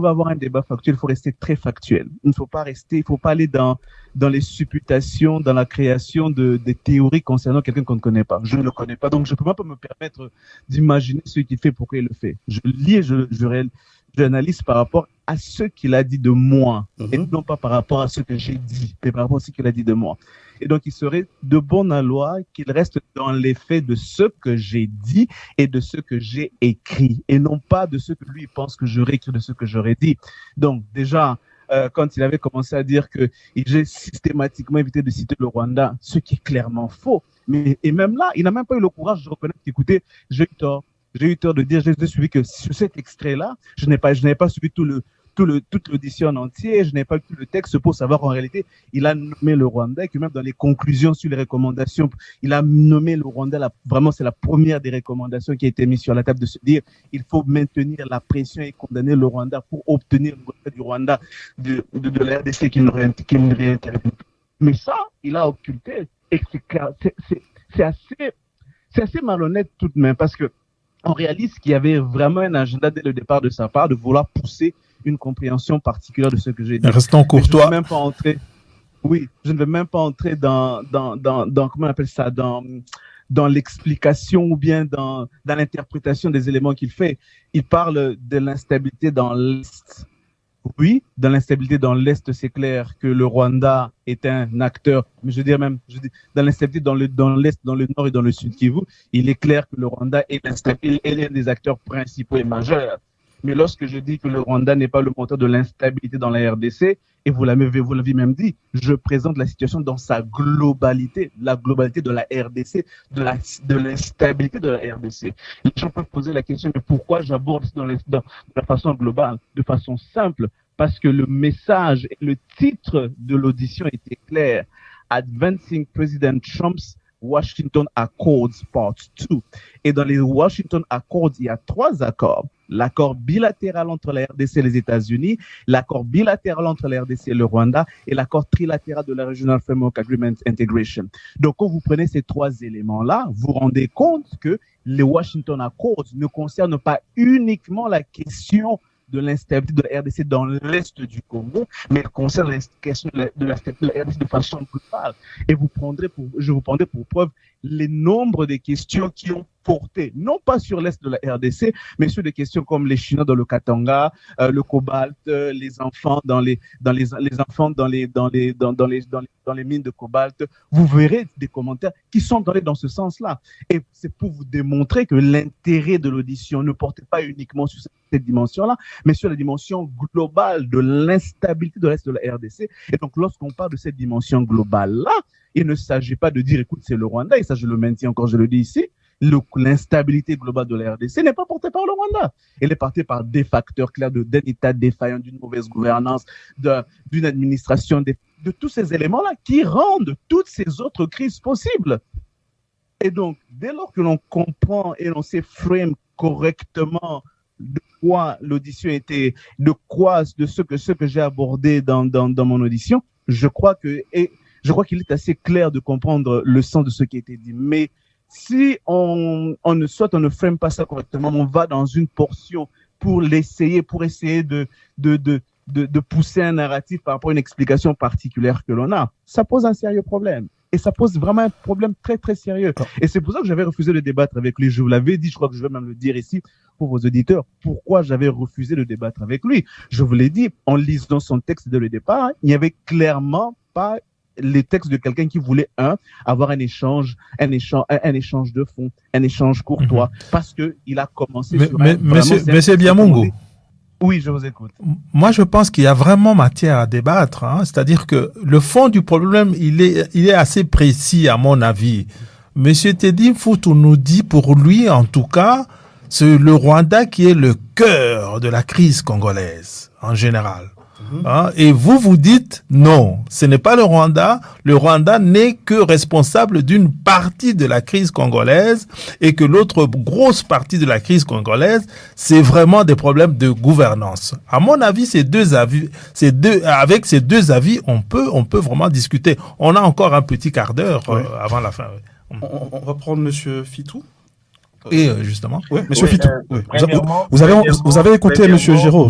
avoir un débat factuel, il faut rester très factuel. Il faut pas aller dans les supputations, dans la création des théories concernant quelqu'un qu'on ne connaît pas. Je ne le connais pas, donc je ne peux pas me permettre d'imaginer ce qu'il fait, pourquoi il le fait. Je lis et j'analyse par rapport à ce qu'il a dit de moi, et non pas par rapport à ce que j'ai dit, mais par rapport à ce qu'il a dit de moi. Et donc, il serait de bon aloi qu'il reste dans les faits de ce que j'ai dit et de ce que j'ai écrit, et non pas de ce que lui pense que j'aurais écrit, de ce que j'aurais dit. Donc, déjà, quand il avait commencé à dire que j'ai systématiquement évité de citer le Rwanda, ce qui est clairement faux. Et même là, il n'a même pas eu le courage de reconnaître qu'écoutez, j'ai eu tort. J'ai eu tort de dire, j'ai suivi que sur cet extrait-là, je n'avais pas suivi toute l'audition en entier, je n'ai pas lu tout le texte pour savoir qu'en réalité, il a nommé le Rwanda et que même dans les conclusions sur les recommandations, il a nommé le Rwanda, vraiment c'est la première des recommandations qui a été mise sur la table, de se dire il faut maintenir la pression et condamner le Rwanda pour obtenir le retrait du Rwanda de la RDC qui ne réintervient plus. Mais ça, il a occulté et c'est assez malhonnête tout de même, parce que on réalise qu'il y avait vraiment un agenda dès le départ de sa part de vouloir pousser une compréhension particulière de ce que j'ai dit. Restons courtois. Je ne vais même pas entrer dans comment on appelle ça, dans l'explication ou bien dans l'interprétation des éléments qu'il fait. Il parle de l'instabilité dans l'Est. Oui, dans l'instabilité dans l'Est, c'est clair que le Rwanda est un acteur, mais dans l'instabilité dans l'Est, dans le Nord et dans le Sud Kivu, il est clair que le Rwanda est l'un des acteurs principaux et majeurs. Mais lorsque je dis que le Rwanda n'est pas le moteur de l'instabilité dans la RDC, et vous l'avez même dit, je présente la situation dans sa globalité, la globalité de la RDC, de l'instabilité de la RDC. Les gens peuvent poser la question, mais pourquoi j'aborde de la façon globale, de façon simple? Parce que le message, le titre de l'audition était clair. Advancing President Trump's Washington Accords Part 2. Et dans les Washington Accords, il y a 3 accords. L'accord bilatéral entre la RDC et les États-Unis, l'accord bilatéral entre la RDC et le Rwanda et l'accord trilatéral de la Regional Framework Agreement Integration. Donc, quand vous prenez ces 3 éléments-là, vous vous rendez compte que les Washington Accords ne concernent pas uniquement la question de l'instabilité de la RDC dans l'Est du Congo, mais elle concerne la question de l'instabilité de la RDC de façon globale. Et je vous prendrai pour preuve les nombres de questions qui ont porté, non pas sur l'Est de la RDC, mais sur des questions comme les Chinois dans le Katanga, le cobalt, les enfants dans les mines de cobalt. Vous verrez des commentaires qui sont donnés dans ce sens-là. Et c'est pour vous démontrer que l'intérêt de l'audition ne portait pas uniquement sur cette dimension-là, mais sur la dimension globale de l'instabilité de l'Est de la RDC. Et donc, lorsqu'on parle de cette dimension globale-là, il ne s'agit pas de dire, écoute, c'est le Rwanda, et ça, je le maintiens encore, je le dis ici, l'instabilité globale de la RDC n'est pas portée par le Rwanda. Elle est portée par des facteurs clairs d'un État défaillant, d'une mauvaise gouvernance, d'une administration, de tous ces éléments-là qui rendent toutes ces autres crises possibles. Et donc, dès lors que l'on comprend et l'on sait frame correctement de quoi l'audition était, de ce que j'ai abordé dans mon audition, je crois qu'il est assez clair de comprendre le sens de ce qui a été dit. Mais si on ne frame pas ça correctement, on va dans une portion pour essayer de pousser un narratif par rapport à une explication particulière que l'on a, ça pose un sérieux problème. Et ça pose vraiment un problème très, très sérieux. Et c'est pour ça que j'avais refusé de débattre avec lui. Je vous l'avais dit, je crois que je vais même le dire ici pour vos auditeurs, pourquoi j'avais refusé de débattre avec lui. Je vous l'ai dit, en lisant son texte dès le départ, il n'y avait clairement pas les textes de quelqu'un qui voulait, avoir un échange de fond, un échange courtois, parce qu'il a commencé sur Monsieur Biamongo. Oui, je vous écoute. Moi, je pense qu'il y a vraiment matière à débattre. C'est-à-dire que le fond du problème, il est assez précis, à mon avis. Monsieur Teddy Mfoutu nous dit, pour lui, en tout cas, c'est le Rwanda qui est le cœur de la crise congolaise, en général. Et vous dites non, ce n'est pas le Rwanda. Le Rwanda n'est que responsable d'une partie de la crise congolaise et que l'autre grosse partie de la crise congolaise, c'est vraiment des problèmes de gouvernance. À mon avis, avec ces deux avis, on peut vraiment discuter. On a encore un petit quart d'heure avant la fin. On va prendre Monsieur Fitou. Et justement, Monsieur Fitou. Vous avez écouté Monsieur Géraud.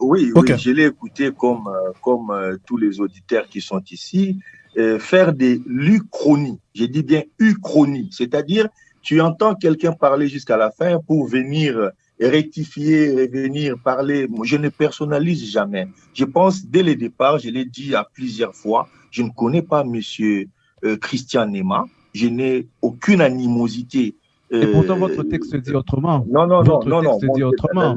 Oui, je l'ai écouté comme tous les auditeurs qui sont ici, faire des uchronies. J'ai dit bien uchronies, c'est-à-dire tu entends quelqu'un parler jusqu'à la fin pour venir rectifier, revenir parler. Je ne personnalise jamais. Je pense dès le départ, je l'ai dit à plusieurs fois, je ne connais pas Monsieur Christian Nema, je n'ai aucune animosité. Et pourtant, votre texte dit autrement. Non. Votre texte dit autrement.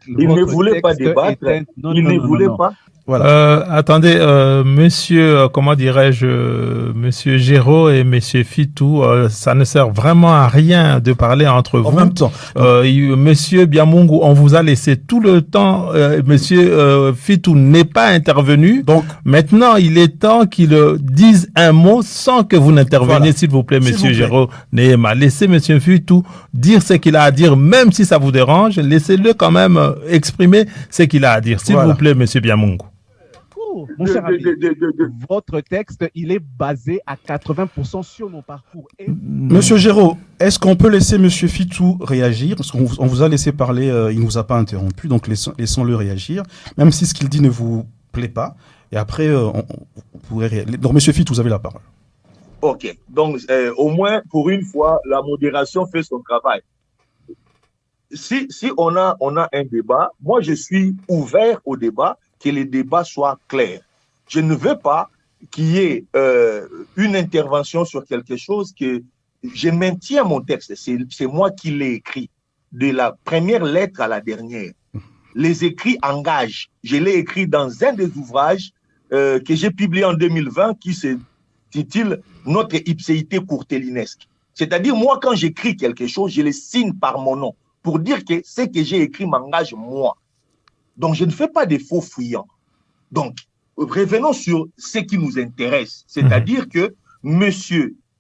Il ne voulait pas débattre. Il ne voulait pas. Voilà. Attendez, monsieur, comment dirais-je, monsieur Géraud et monsieur Fitou, ça ne sert vraiment à rien de parler entre vous. En même temps. Monsieur Biamongo, on vous a laissé tout le temps. Monsieur Fitou n'est pas intervenu. Donc, maintenant, il est temps qu'il dise un mot sans que vous n'interveniez, s'il vous plaît, monsieur Géraud Nehema. Laissez monsieur Fitou dire ce qu'il a à dire, même si ça vous dérange. Laissez-le quand même exprimer ce qu'il a à dire. S'il vous plaît, monsieur Biamongo. Mon cher ami, votre texte, il est basé à 80% sur mon parcours. Monsieur Géraud, est-ce qu'on peut laisser Monsieur Fitou réagir? Parce qu'on vous a laissé parler, il ne vous a pas interrompu, donc laissons-le réagir, même si ce qu'il dit ne vous plaît pas. Et après, vous pourrez réagir. Donc, Monsieur Fitou, vous avez la parole. Ok. Donc, au moins, pour une fois, la modération fait son travail. si on a un débat, moi je suis ouvert au débat, que les débats soient clairs. Je ne veux pas qu'il y ait une intervention sur quelque chose que je maintiens mon texte. C'est moi qui l'ai écrit, de la première lettre à la dernière. Les écrits engagent. Je l'ai écrit dans un des ouvrages que j'ai publié en 2020 qui s'intitule Notre ipséité courtelinesque. C'est-à-dire, moi, quand j'écris quelque chose, je le signe par mon nom pour dire que ce que j'ai écrit m'engage moi. Donc, je ne fais pas des faux fuyants. Donc, revenons sur ce qui nous intéresse. C'est-à-dire que M.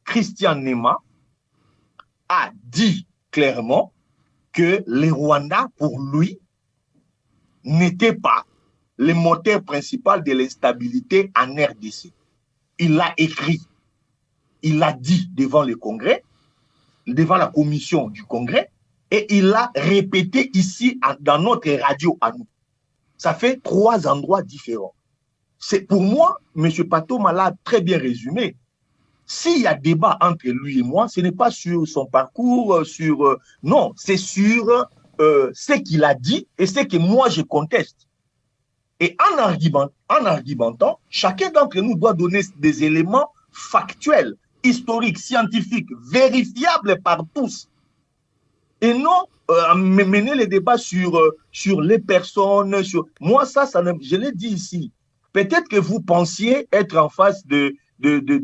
Christian Nema a dit clairement que les Rwandais, pour lui, n'étaient pas le moteur principal de l'instabilité en RDC. Il l'a écrit, il l'a dit devant le Congrès, devant la commission du Congrès, et il l'a répété ici dans notre radio à nous. Ça fait 3 endroits différents. C'est pour moi, M. Patoma l'a très bien résumé. S'il y a débat entre lui et moi, ce n'est pas sur son parcours, non, c'est sur ce qu'il a dit et ce que moi je conteste. Et en argumentant, chacun d'entre nous doit donner des éléments factuels, historiques, scientifiques, vérifiables par tous. Et non mener les débats sur les personnes. Moi, je l'ai dit ici. Peut-être que vous pensiez être en face de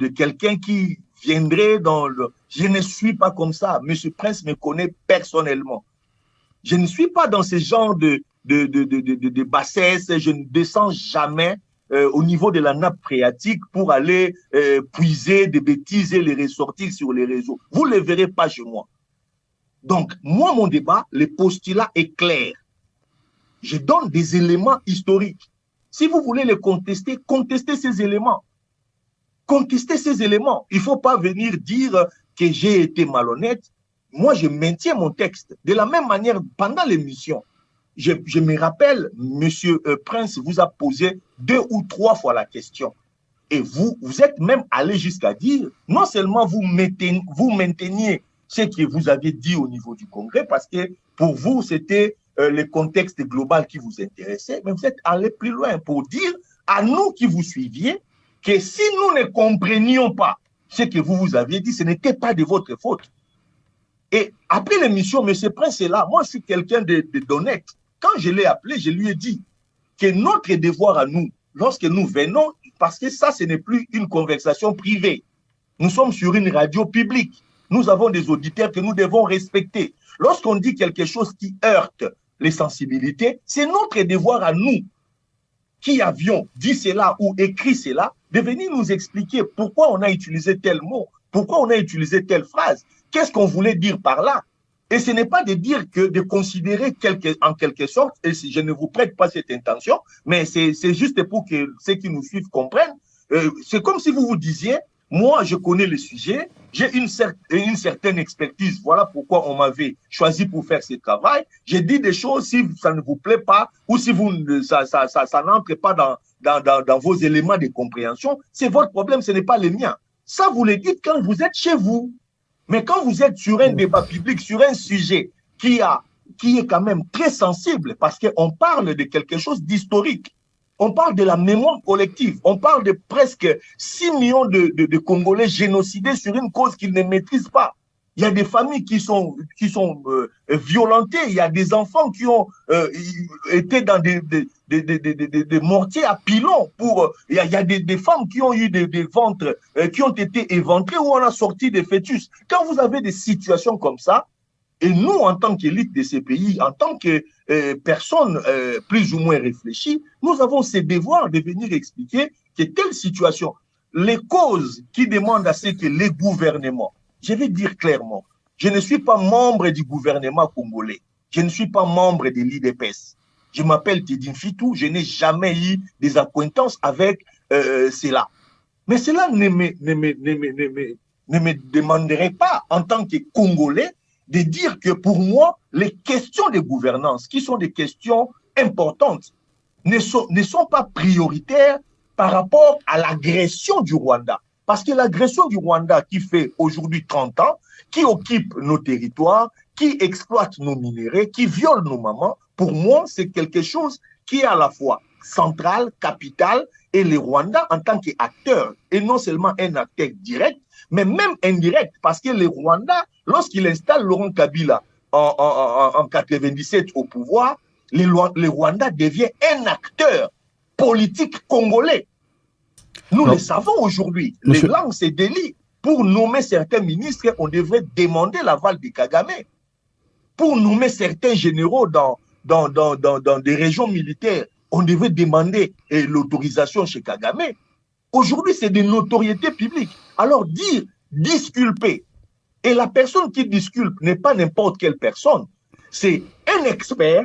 quelqu'un qui viendrait dans le... Je ne suis pas comme ça. Monsieur Prince me connaît personnellement. Je ne suis pas dans ce genre de bassesse. Je ne descends jamais au niveau de la nappe phréatique pour aller puiser des bêtises et les ressortir sur les réseaux. Vous ne les verrez pas chez moi. Donc, moi, mon débat, le postulat est clair. Je donne des éléments historiques. Si vous voulez les contester, contestez ces éléments. Contestez ces éléments. Il ne faut pas venir dire que j'ai été malhonnête. Moi, je maintiens mon texte. De la même manière, pendant l'émission, je me rappelle, Monsieur Prince vous a posé 2 ou 3 fois la question. Et vous êtes même allé jusqu'à dire, non seulement vous mainteniez ce que vous avez dit au niveau du Congrès, parce que pour vous, c'était le contexte global qui vous intéressait, mais vous êtes allé plus loin pour dire à nous qui vous suiviez que si nous ne comprenions pas ce que vous aviez dit, ce n'était pas de votre faute. Et après l'émission, M. Prince est là. Moi, je suis quelqu'un d'honnête. Quand je l'ai appelé, je lui ai dit que notre devoir à nous, lorsque nous venons, parce que ça, ce n'est plus une conversation privée. Nous sommes sur une radio publique. Nous avons des auditeurs que nous devons respecter. Lorsqu'on dit quelque chose qui heurte les sensibilités, c'est notre devoir à nous, qui avions dit cela ou écrit cela, de venir nous expliquer pourquoi on a utilisé tel mot, pourquoi on a utilisé telle phrase, qu'est-ce qu'on voulait dire par là. Et ce n'est pas de dire que de considérer en quelque sorte, et si je ne vous prête pas cette intention, mais c'est juste pour que ceux qui nous suivent comprennent, c'est comme si vous vous disiez, moi je connais le sujet, j'ai une certaine expertise, voilà pourquoi on m'avait choisi pour faire ce travail, j'ai dit des choses, si ça ne vous plaît pas, ou si ça n'entre pas dans vos éléments de compréhension, c'est votre problème, ce n'est pas le mien. Ça, vous le dites quand vous êtes chez vous. Mais quand vous êtes sur un débat public, sur un sujet qui est quand même très sensible, parce qu'on parle de quelque chose d'historique, on parle de la mémoire collective, on parle de presque 6 millions de Congolais génocidés sur une cause qu'ils ne maîtrisent pas. Il y a des familles qui sont violentées, il y a des enfants qui ont été dans des mortiers à pilon. Il y a des femmes qui ont eu des ventres qui ont été éventrés où on a sorti des fœtus. Quand vous avez des situations comme ça, et nous, en tant qu'élite de ces pays, en tant que personnes plus ou moins réfléchies, nous avons ce devoir de venir expliquer que telle situation, les causes qui demandent à ce que les gouvernements, je vais dire clairement, je ne suis pas membre du gouvernement congolais, je ne suis pas membre de l'IDPS. Je m'appelle Tedin Fitou, je n'ai jamais eu des acquaintances avec cela. Mais cela ne me demanderait pas, en tant que Congolais, de dire que pour moi, les questions de gouvernance, qui sont des questions importantes, ne sont pas prioritaires par rapport à l'agression du Rwanda. Parce que l'agression du Rwanda qui fait aujourd'hui 30 ans, qui occupe nos territoires, qui exploite nos minéraux, qui viole nos mamans, pour moi, c'est quelque chose qui est à la fois central, capital, et le Rwanda en tant qu'acteur, et non seulement un acteur direct, mais même indirect, parce que le Rwanda, lorsqu'il installe Laurent Kabila en 97 au pouvoir, le Rwanda devient un acteur politique congolais. Nous le savons aujourd'hui. Les langues se délient. Pour nommer certains ministres, on devrait demander l'aval de Kagame. Pour nommer certains généraux dans des régions militaires, on devrait demander l'autorisation chez Kagame. Aujourd'hui, c'est de notoriété publique. Alors dire, disculper, et la personne qui disculpe n'est pas n'importe quelle personne, c'est un expert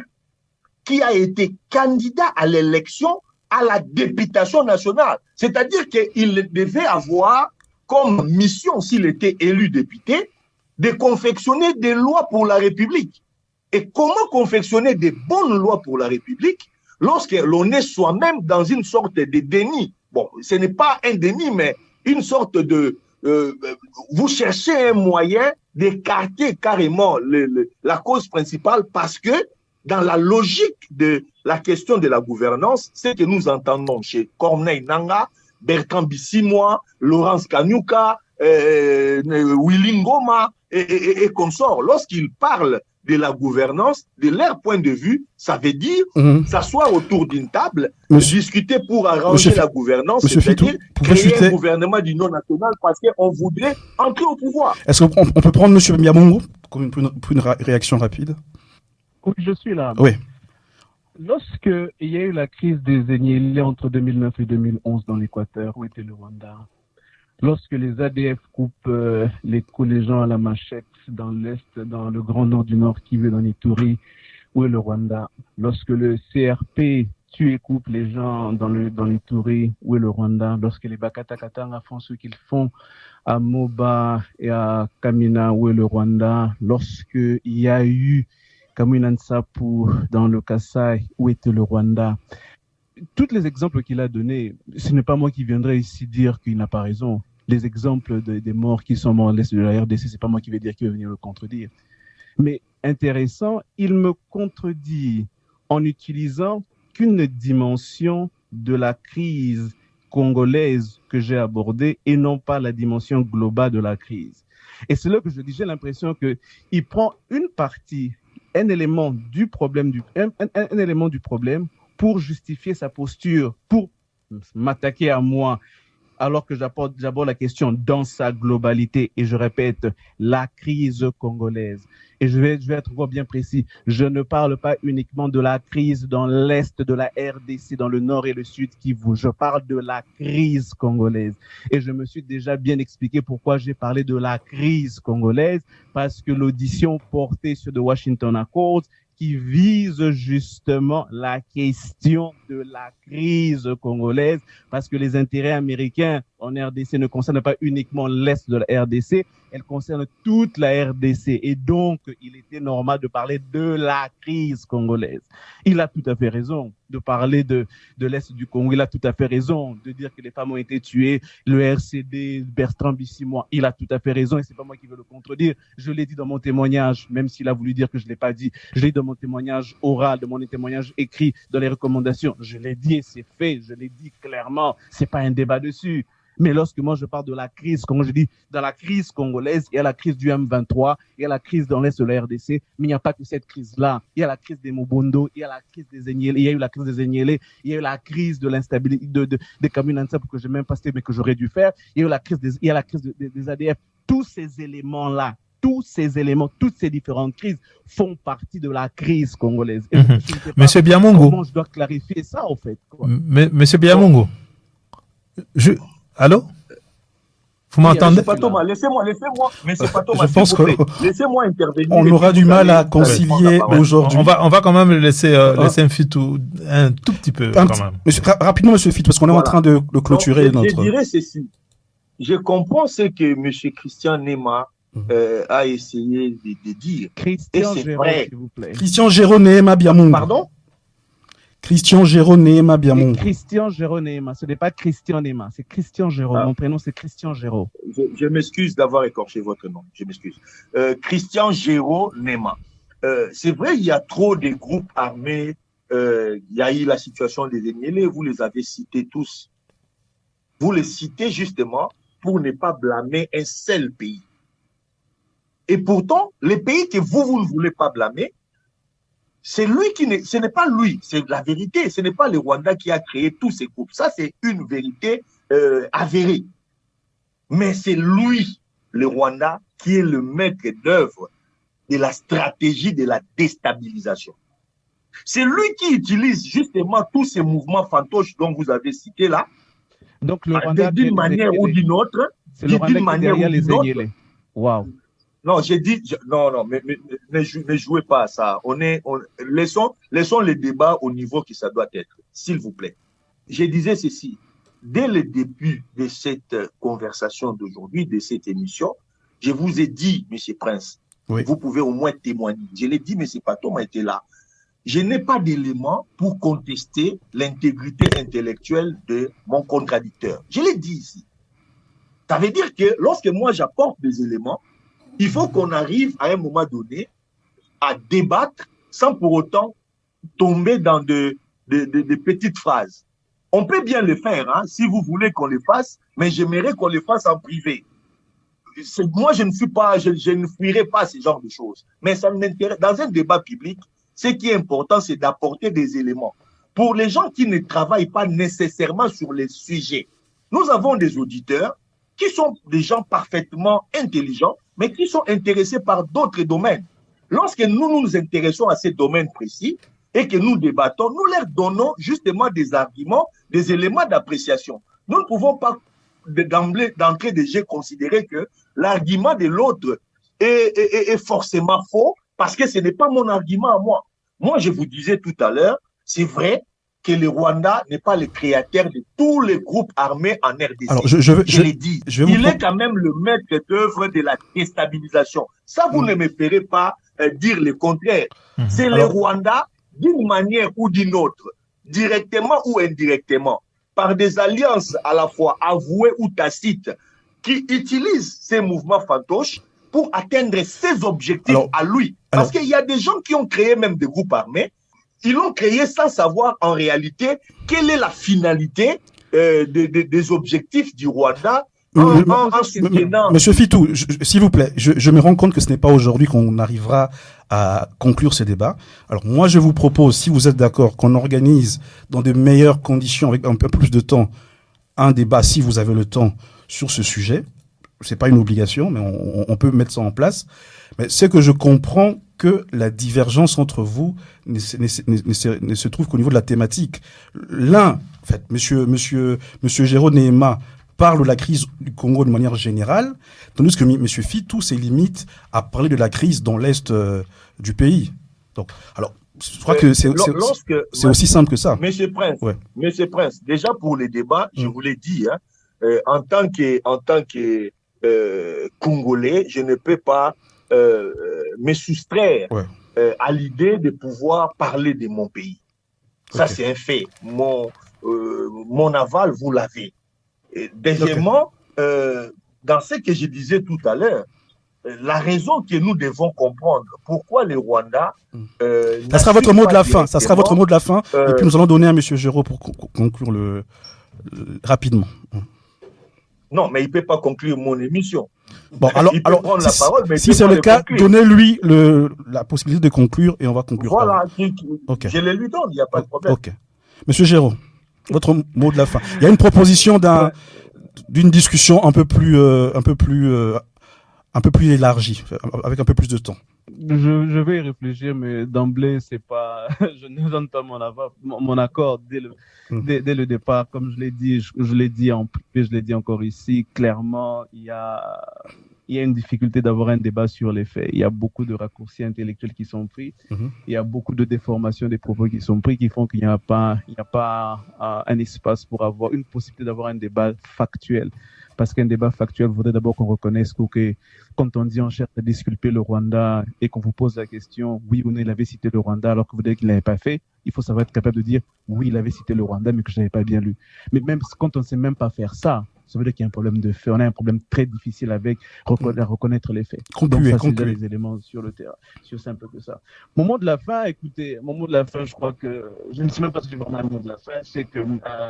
qui a été candidat à l'élection à la députation nationale. C'est-à-dire qu'il devait avoir comme mission, s'il était élu député, de confectionner des lois pour la République. Et comment confectionner des bonnes lois pour la République lorsque l'on est soi-même dans une sorte de déni? Bon, ce n'est pas un déni, mais une sorte de... vous cherchez un moyen d'écarter carrément la cause principale parce que dans la logique de la question de la gouvernance, c'est que nous entendons chez Corneille Nangaa, Bertrand Bisimwa, Laurence Kanyuka, Willy Ngoma et consorts. Lorsqu'ils parlent de la gouvernance, de leur point de vue, ça veut dire s'asseoir autour d'une table, discuter pour arranger la gouvernance, c'est-à-dire créer un gouvernement d'union nationale parce qu'on voudrait entrer au pouvoir. Est-ce qu'on peut prendre M. Biamongo pour une réaction rapide? Oui, je suis là. Oui. Lorsque il y a eu la crise des Enyélé entre 2009 et 2011 dans l'Équateur, où était le Rwanda? Lorsque les ADF coupent les gens à la machette dans l'Est, dans le Grand Nord du Nord qui veut dans l'Ituri, où est le Rwanda? Lorsque le CRP tue et coupe les gens dans l'Ituri, où est le Rwanda? Lorsque les Bakata Katanga font ce qu'ils font à Moba et à Kamina, où est le Rwanda? Lorsque il y a eu Kamina Nsapu dans le Kasaï, où était le Rwanda? Tous les exemples qu'il a donnés, ce n'est pas moi qui viendrai ici dire qu'il n'a pas raison. Les exemples des morts qui sont morts à l'est de la RDC, c'est pas moi qui vais dire, qui va venir le contredire. Mais intéressant, il me contredit en utilisant qu'une dimension de la crise congolaise que j'ai abordée et non pas la dimension globale de la crise. Et c'est là que je dis, j'ai l'impression qu'il prend une partie, un élément du problème, un élément du problème pour justifier sa posture, pour m'attaquer à moi, alors que j'aborde la question dans sa globalité. Et je répète, la crise congolaise. Et je vais être encore bien précis. Je ne parle pas uniquement de la crise dans l'est de la RDC, dans le nord et le sud Kivu. Je parle de la crise congolaise. Et je me suis déjà bien expliqué pourquoi j'ai parlé de la crise congolaise, parce que l'audition portée sur The Washington Accords, qui vise justement la question de la crise congolaise, parce que les intérêts américains en RDC ne concernent pas uniquement l'Est de la RDC, elles concernent toute la RDC. Et donc, il était normal de parler de la crise congolaise. Il a tout à fait raison de parler de l'Est du Congo. Il a tout à fait raison de dire que les femmes ont été tuées. Le RCD, Bertrand Bisimwa, il a tout à fait raison et c'est pas moi qui veux le contredire. Je l'ai dit dans mon témoignage, même s'il a voulu dire que je l'ai pas dit. Je l'ai dit dans mon témoignage oral, dans mon témoignage écrit, dans les recommandations. Je l'ai dit et c'est fait. Je l'ai dit clairement. C'est pas un débat dessus. Mais lorsque moi je parle de la crise, comme je dis, dans la crise congolaise, il y a la crise du M23, il y a la crise dans l'Est de la RDC, mais il n'y a pas que cette crise-là. Il y a la crise des Mobondo, il y a la crise des Enyélé, il y a eu la crise des Enyélé, il y a eu la crise de l'instabilité des Kamina Nsapu que je n'ai même pas cité mais que j'aurais dû faire, il y a eu la crise des ADF. Tous ces éléments-là, toutes ces différentes crises font partie de la crise congolaise. Et Monsieur Biamongo. Comment je dois clarifier ça, en fait, quoi. Monsieur Biamongo. Allô? Vous m'entendez? Laissez-moi, laissez-moi intervenir. On aura du mal à concilier aujourd'hui. On va quand même laisser un tout petit peu, quand même. Rapidement, monsieur Fit, parce qu'on est en train de clôturer notre... Je dirais ceci. Je comprends ce que monsieur Christian Nema a essayé de dire. Christian Géraud, s'il vous plaît. Christian Géraud Nema Biamongo. Pardon? Christian Jérôme Néma Biamon. Christian Jérôme Néma. Ce n'est pas Christian Néma, c'est Christian Jérôme. Mon prénom, c'est Christian Jérôme. Je m'excuse d'avoir écorché votre nom. Je m'excuse. Christian Jérôme Néma. C'est vrai, il y a trop de groupes armés. Il y a eu la situation des Enyélé. Vous les avez cités tous. Vous les citez justement pour ne pas blâmer un seul pays. Et pourtant, les pays que vous ne voulez pas blâmer, ce n'est pas lui, c'est la vérité. Ce n'est pas le Rwanda qui a créé tous ces groupes. Ça, c'est une vérité avérée. Mais c'est lui, le Rwanda, qui est le maître d'œuvre de la stratégie de la déstabilisation. C'est lui qui utilise justement tous ces mouvements fantoches dont vous avez cité là, donc le Rwanda d'une manière ou d'une autre. C'est le Rwanda qui est derrière les Enyélé. Waouh. Non, j'ai dit, non, mais ne jouez pas à ça. Laissons les débats au niveau que ça doit être, s'il vous plaît. Je disais ceci, dès le début de cette conversation d'aujourd'hui, de cette émission, je vous ai dit, M. Prince, oui. Vous pouvez au moins témoigner. Je l'ai dit, M. Patom a été là. Je n'ai pas d'éléments pour contester l'intégrité intellectuelle de mon contradicteur. Je l'ai dit ici. Ça veut dire que lorsque moi j'apporte des éléments, il faut qu'on arrive à un moment donné à débattre sans pour autant tomber dans de petites phrases. On peut bien le faire, hein, si vous voulez qu'on le fasse, mais j'aimerais qu'on le fasse en privé. Moi, je ne fuirai pas ce genre de choses. Mais ça m'intéresse. Dans un débat public, ce qui est important, c'est d'apporter des éléments. Pour les gens qui ne travaillent pas nécessairement sur les sujets, nous avons des auditeurs qui sont des gens parfaitement intelligents, mais qui sont intéressés par d'autres domaines. Lorsque nous nous intéressons à ces domaines précis et que nous débattons, nous leur donnons justement des arguments, des éléments d'appréciation. Nous ne pouvons pas d'entrée de jeu considérer que l'argument de l'autre est forcément faux parce que ce n'est pas mon argument à moi. Moi, je vous disais tout à l'heure, c'est vrai que le Rwanda n'est pas le créateur de tous les groupes armés en RDC. Alors, je l'ai dit. Il est quand même le maître d'œuvre de la déstabilisation. Ça, vous ne me ferez pas dire le contraire. C'est le Rwanda, d'une manière ou d'une autre, directement ou indirectement, par des alliances à la fois avouées ou tacites, qui utilisent ces mouvements fantoches pour atteindre ses objectifs à lui. Parce qu'il y a des gens qui ont créé même des groupes armés. Ils l'ont créé sans savoir en réalité quelle est la finalité des objectifs du Rwanda. Monsieur Fitou, s'il vous plaît, je me rends compte que ce n'est pas aujourd'hui qu'on arrivera à conclure ce débat. Alors moi, je vous propose, si vous êtes d'accord, qu'on organise dans de meilleures conditions, avec un peu plus de temps, un débat, si vous avez le temps, sur ce sujet. C'est pas une obligation, mais on peut mettre ça en place. Mais c'est que je comprends que la divergence entre vous ne se trouve qu'au niveau de la thématique. L'un, en fait, monsieur Jérôme Néma parle de la crise du Congo de manière générale, tandis que monsieur Fitou s'est limite à parler de la crise dans l'est du pays. Donc, alors, je crois que c'est aussi simple que ça. Monsieur Prince, déjà pour les débats, je vous l'ai dit, hein, en tant que Congolais, je ne peux pas me soustraire à l'idée de pouvoir parler de mon pays. Ça, c'est un fait. Mon aval, vous l'avez. Deuxièmement, dans ce que je disais tout à l'heure, la raison que nous devons comprendre, pourquoi le Rwanda... ça sera votre mot de la fin. Ça sera votre mot de la fin. Et puis nous allons donner à M. Géraud pour conclure rapidement. Non, mais il ne peut pas conclure mon émission. Bon, alors, prendre la parole, mais si c'est le cas, donnez-lui la possibilité de conclure et on va conclure. Voilà, je le lui donne, il n'y a pas de problème. Ok. Monsieur Géraud, votre mot de la fin. Il y a une proposition d'une discussion un peu plus élargie, avec un peu plus de temps. Je vais y réfléchir, mais d'emblée, c'est pas, je ne donne pas mon accord dès le départ. Comme je l'ai dit en privé, je l'ai dit encore ici, clairement, il y a une difficulté d'avoir un débat sur les faits. Il y a beaucoup de raccourcis intellectuels qui sont pris. Il y a beaucoup de déformations des propos qui sont pris, qui font qu'il n'y a pas un espace pour avoir une possibilité d'avoir un débat factuel. Parce qu'un débat factuel voudrait d'abord qu'on reconnaisse que quand on dit on cherche à disculper le Rwanda et qu'on vous pose la question, oui ou non, il avait cité le Rwanda alors que vous dites qu'il ne l'avait pas fait, il faut savoir être capable de dire oui, il avait cité le Rwanda, mais que je n'avais pas bien lu. Mais même quand on ne sait même pas faire ça, ça veut dire qu'il y a un problème de fait. On a un problème très difficile avec reconnaître les faits. Donc, ça, c'est les éléments sur le terrain. C'est aussi simple que ça. Mon mot de la fin, écoutez, je crois que, je ne sais même pas si j'ai vraiment un mot de la fin, c'est que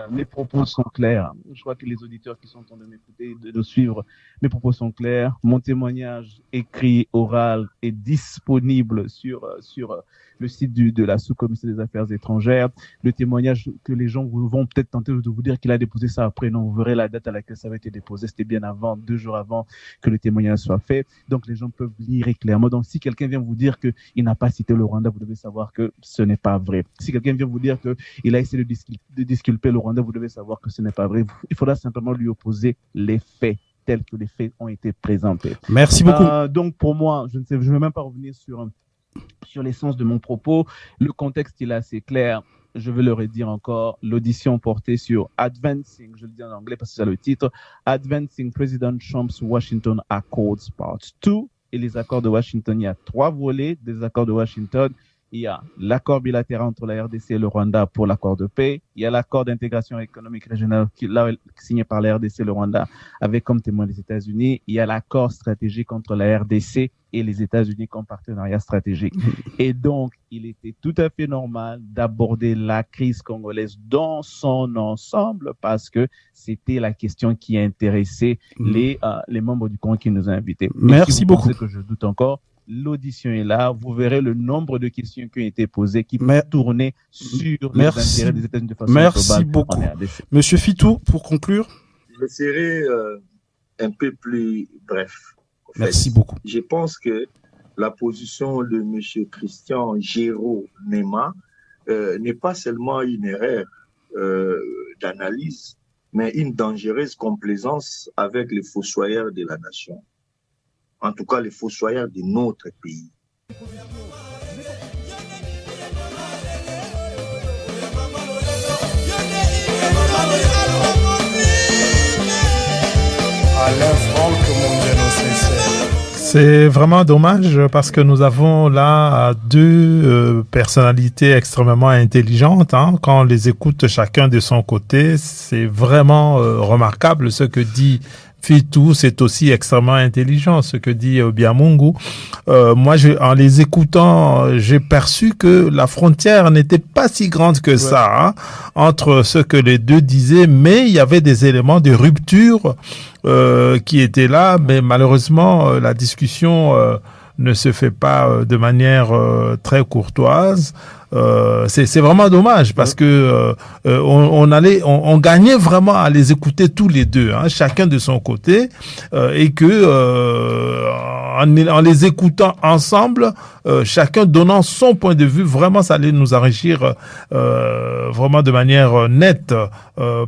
mes propos sont clairs. Je crois que les auditeurs qui sont en train de m'écouter, de suivre, mes propos sont clairs. Mon témoignage écrit, oral, est disponible sur le site de la sous-commission des affaires étrangères. Le témoignage que les gens vont peut-être tenter de vous dire qu'il a déposé ça après. Non, vous verrez la date à laquelle ça avait été déposé. C'était bien avant, 2 jours avant que le témoignage soit fait. Donc, les gens peuvent lire clairement. Donc, si quelqu'un vient vous dire qu'il n'a pas cité le Rwanda, vous devez savoir que ce n'est pas vrai. Si quelqu'un vient vous dire qu'il a essayé de disculper le Rwanda, vous devez savoir que ce n'est pas vrai. Il faudra simplement lui opposer les faits tels que les faits ont été présentés. Merci beaucoup. Donc, pour moi, je ne vais même pas revenir sur l'essence de mon propos. Le contexte, il est assez clair. Je vais le redire encore. L'audition portée sur Advancing, je le dis en anglais parce que c'est le titre, Advancing President Trump's Washington Accords Part 2. Et les accords de Washington, il y a 3 volets des accords de Washington. Il y a l'accord bilatéral entre la RDC et le Rwanda pour l'accord de paix. Il y a l'accord d'intégration économique régionale signé par la RDC et le Rwanda avec comme témoin les États-Unis. Il y a l'accord stratégique entre la RDC et les États-Unis comme partenariat stratégique. Et donc, il était tout à fait normal d'aborder la crise congolaise dans son ensemble parce que c'était la question qui intéressait les membres du Congrès qui nous ont invités. Merci beaucoup. Que je doute encore. L'audition est là. Vous verrez le nombre de questions qui ont été posées qui peuvent tourner sur les intérêts des États-Unis de façon globale. Merci beaucoup. Monsieur Fitou, pour conclure. Je serai un peu plus bref. Merci beaucoup. Je pense que la position de M. Christian Géraud Néma n'est pas seulement une erreur d'analyse, mais une dangereuse complaisance avec les fossoyeurs de la nation. En tout cas, les fossoyeurs de notre pays. C'est vraiment dommage parce que nous avons là 2 personnalités extrêmement intelligentes. Quand on les écoute chacun de son côté, c'est vraiment remarquable ce que dit Fitou, c'est aussi extrêmement intelligent ce que dit Biamungu. Moi, en les écoutant, j'ai perçu que la frontière n'était pas si grande que ça entre ce que les 2 disaient, mais il y avait des éléments de rupture qui étaient là, mais malheureusement, la discussion ne se fait pas de manière très courtoise. C'est vraiment dommage parce que on gagnait vraiment à les écouter tous les 2, chacun de son côté, et que en les écoutant ensemble, chacun donnant son point de vue, vraiment ça allait nous enrichir vraiment de manière nette,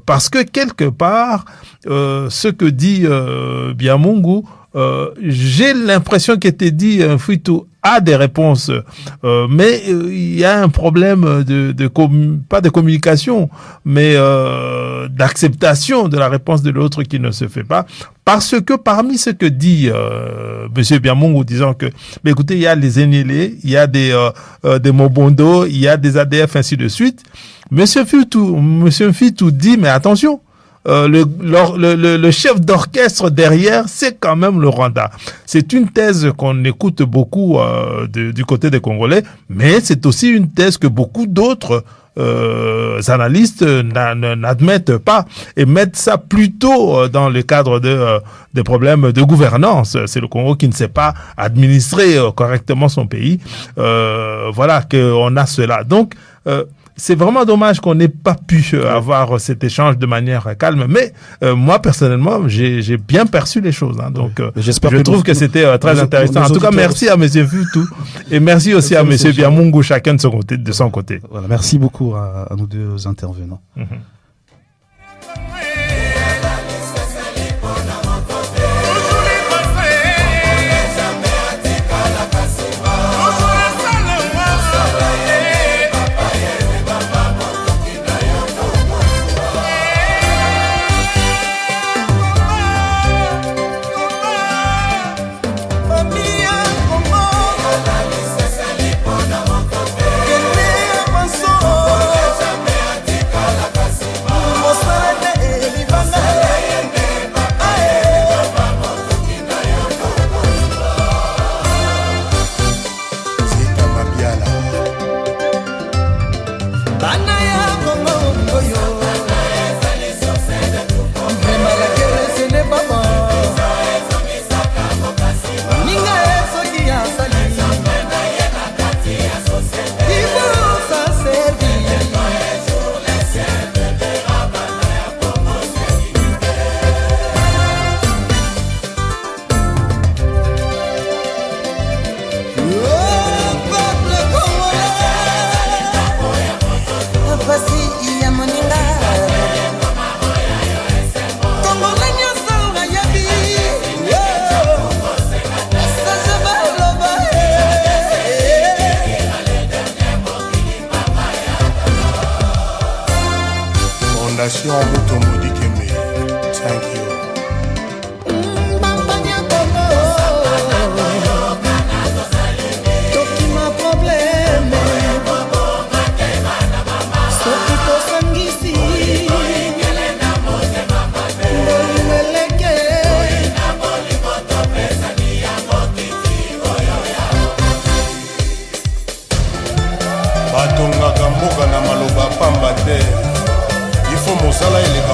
parce que quelque part ce que dit Biamungu, j'ai l'impression qu'il était dit Fitou a des réponses, mais il y a un problème pas de communication, mais d'acceptation de la réponse de l'autre qui ne se fait pas, parce que parmi ce que dit Monsieur Biamungu, disant que, mais écoutez, il y a les Enyélé, il y a des Mobondo, il y a des ADF, ainsi de suite. Monsieur Fitou dit, mais attention, le chef d'orchestre derrière, c'est quand même le Rwanda. C'est une thèse qu'on écoute beaucoup du côté des Congolais, mais c'est aussi une thèse que beaucoup d'autres analystes n'admettent pas et mettent ça plutôt dans le cadre des problèmes de gouvernance. C'est le Congo qui ne sait pas administrer correctement son pays. Voilà qu'on a cela. Donc, c'est vraiment dommage qu'on n'ait pas pu avoir cet échange de manière calme, mais moi personnellement j'ai bien perçu les choses, donc je trouve que c'était très intéressant. En tout cas, merci à Monsieur Fitou et merci aussi à Monsieur Biamungu, chacun de son côté. Voilà, merci beaucoup à nos 2 intervenants. So Fondation Mutomodi Kembe. Thank you. Batongaka mboka na maloba pamba te. Il faut mosala eleka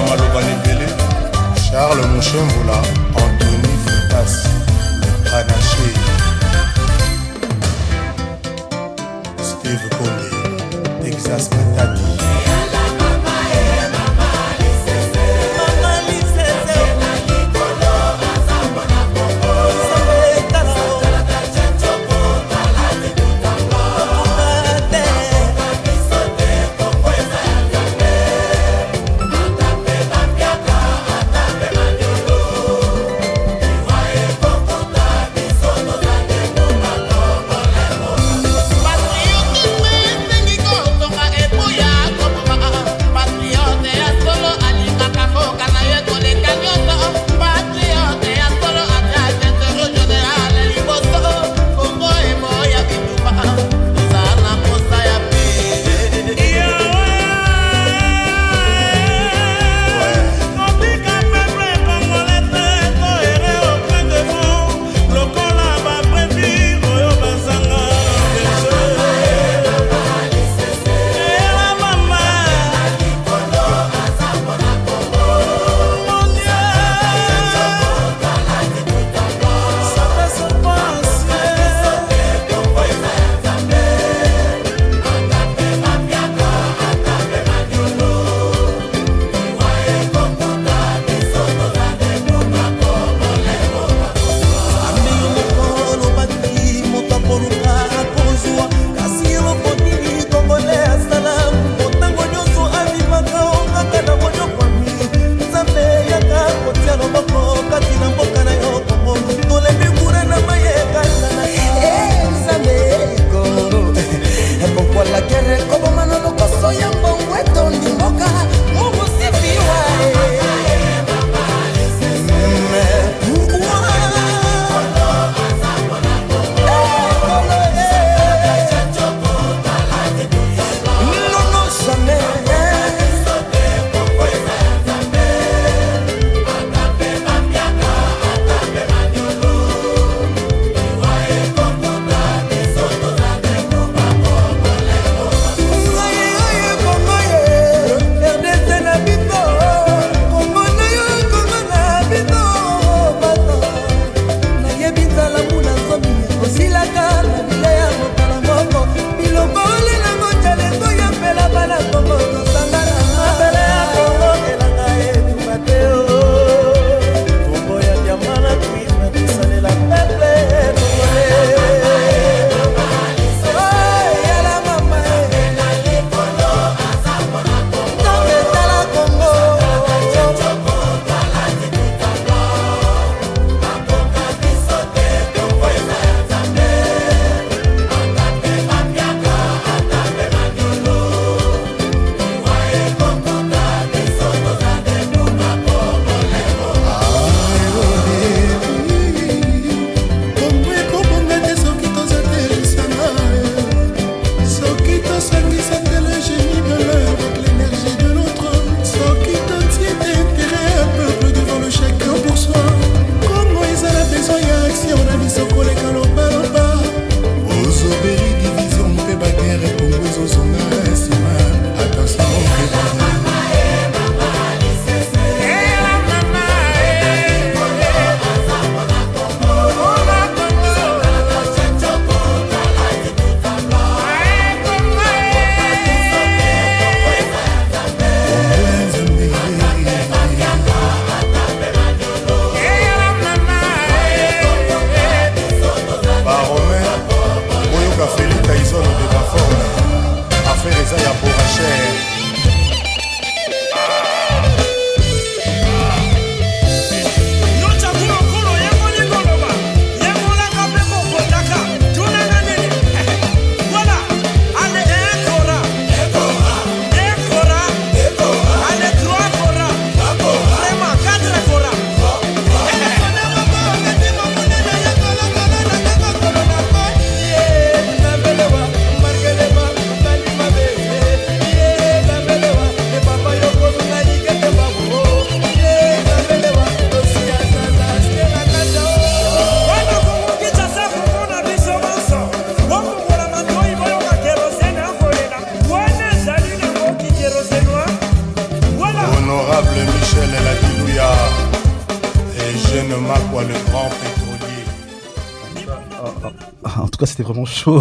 En tout cas, c'était vraiment chaud.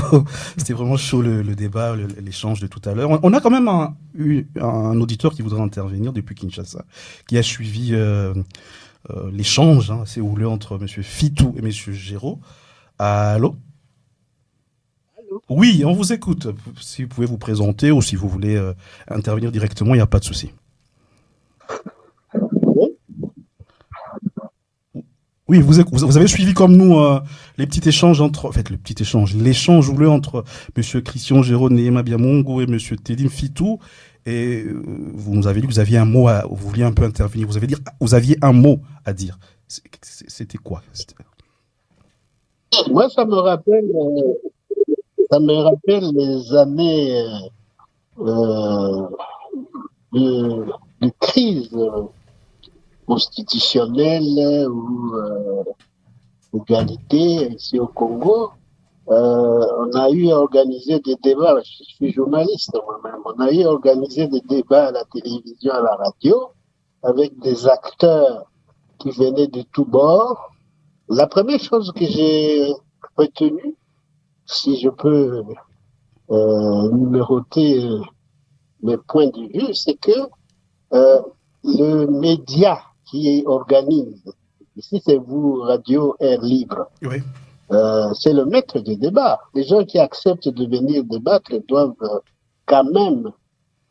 C'était vraiment chaud le débat, l'échange de tout à l'heure. On a quand même un auditeur qui voudrait intervenir depuis Kinshasa, qui a suivi l'échange assez houleux entre M. Fitou et M. Géraud. Allô? Oui, on vous écoute. Si vous pouvez vous présenter ou si vous voulez intervenir directement, il n'y a pas de souci. Oui, vous avez suivi comme nous les petits échanges l'échange houleux entre M. Christian Géraud Nehema Biamongo et M. Tedim Fitou. Et vous nous avez dit que vous aviez un mot vous vouliez un peu intervenir. Vous aviez un mot à dire. C'était quoi? Moi, ça me rappelle les années de crise constitutionnelle ou égalité ici au Congo. On a eu organisé des débats, je suis journaliste moi-même, on a eu organisé des débats à la télévision, à la radio, avec des acteurs qui venaient de tous bords. La première chose que j'ai retenue, si je peux numéroter mes points de vue, c'est que le média qui organise, ici c'est vous, Radio Air Libre, oui. C'est le maître du débat. Les gens qui acceptent de venir débattre doivent quand même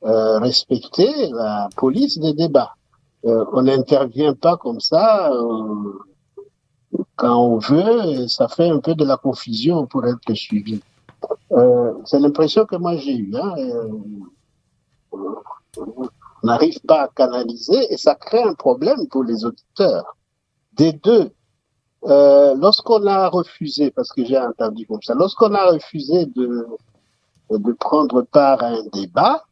respecter la police des débats. On n'intervient pas comme ça quand on veut, ça fait un peu de la confusion pour être suivi. C'est l'impression que moi j'ai eue. On n'arrive pas à canaliser et ça crée un problème pour les auditeurs. Des deux, lorsqu'on a refusé, parce que j'ai entendu comme ça, lorsqu'on a refusé de prendre part à un débat,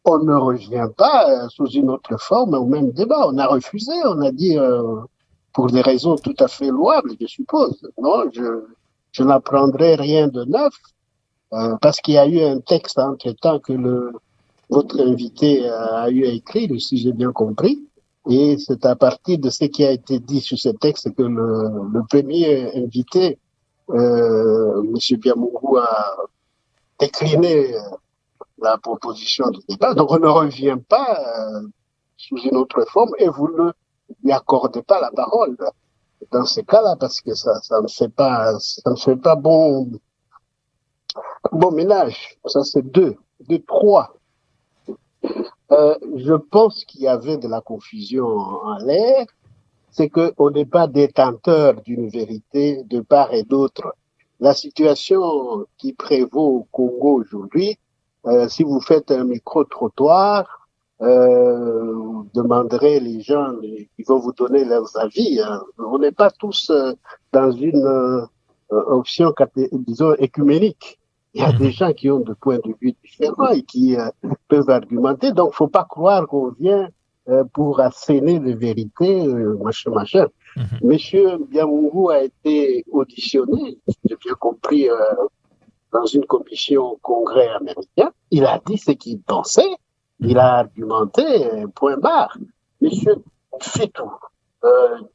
on ne revient pas sous une autre forme au même débat. On a refusé, on a dit pour des raisons tout à fait louables, je suppose. Non, je n'apprendrai rien de neuf parce qu'il y a eu un texte entre-temps que votre invité a eu à écrire, si j'ai bien compris. Et c'est à partir de ce qui a été dit sur ce texte que le premier invité, M. Biamongo, a décliné la proposition du débat. Donc on ne revient pas sous une autre forme et vous ne lui accordez pas la parole dans ce cas-là parce que ça ne fait pas bon ménage. Ça c'est deux. De trois. Je pense qu'il y avait de la confusion en l'air, c'est qu'on n'est pas détenteur d'une vérité de part et d'autre. La situation qui prévaut au Congo aujourd'hui, si vous faites un micro-trottoir, vous demanderez les gens, ils vont vous donner leurs avis. On n'est pas tous dans une option, disons, écuménique. Il y a des gens qui ont des points de vue différents et qui peuvent argumenter. Donc, il ne faut pas croire qu'on vient pour asséner les vérités, machin. Monsieur Biamongo a été auditionné, j'ai bien compris, dans une commission au Congrès américain. Il a dit ce qu'il pensait. Il a argumenté, point barre. Monsieur Fitou,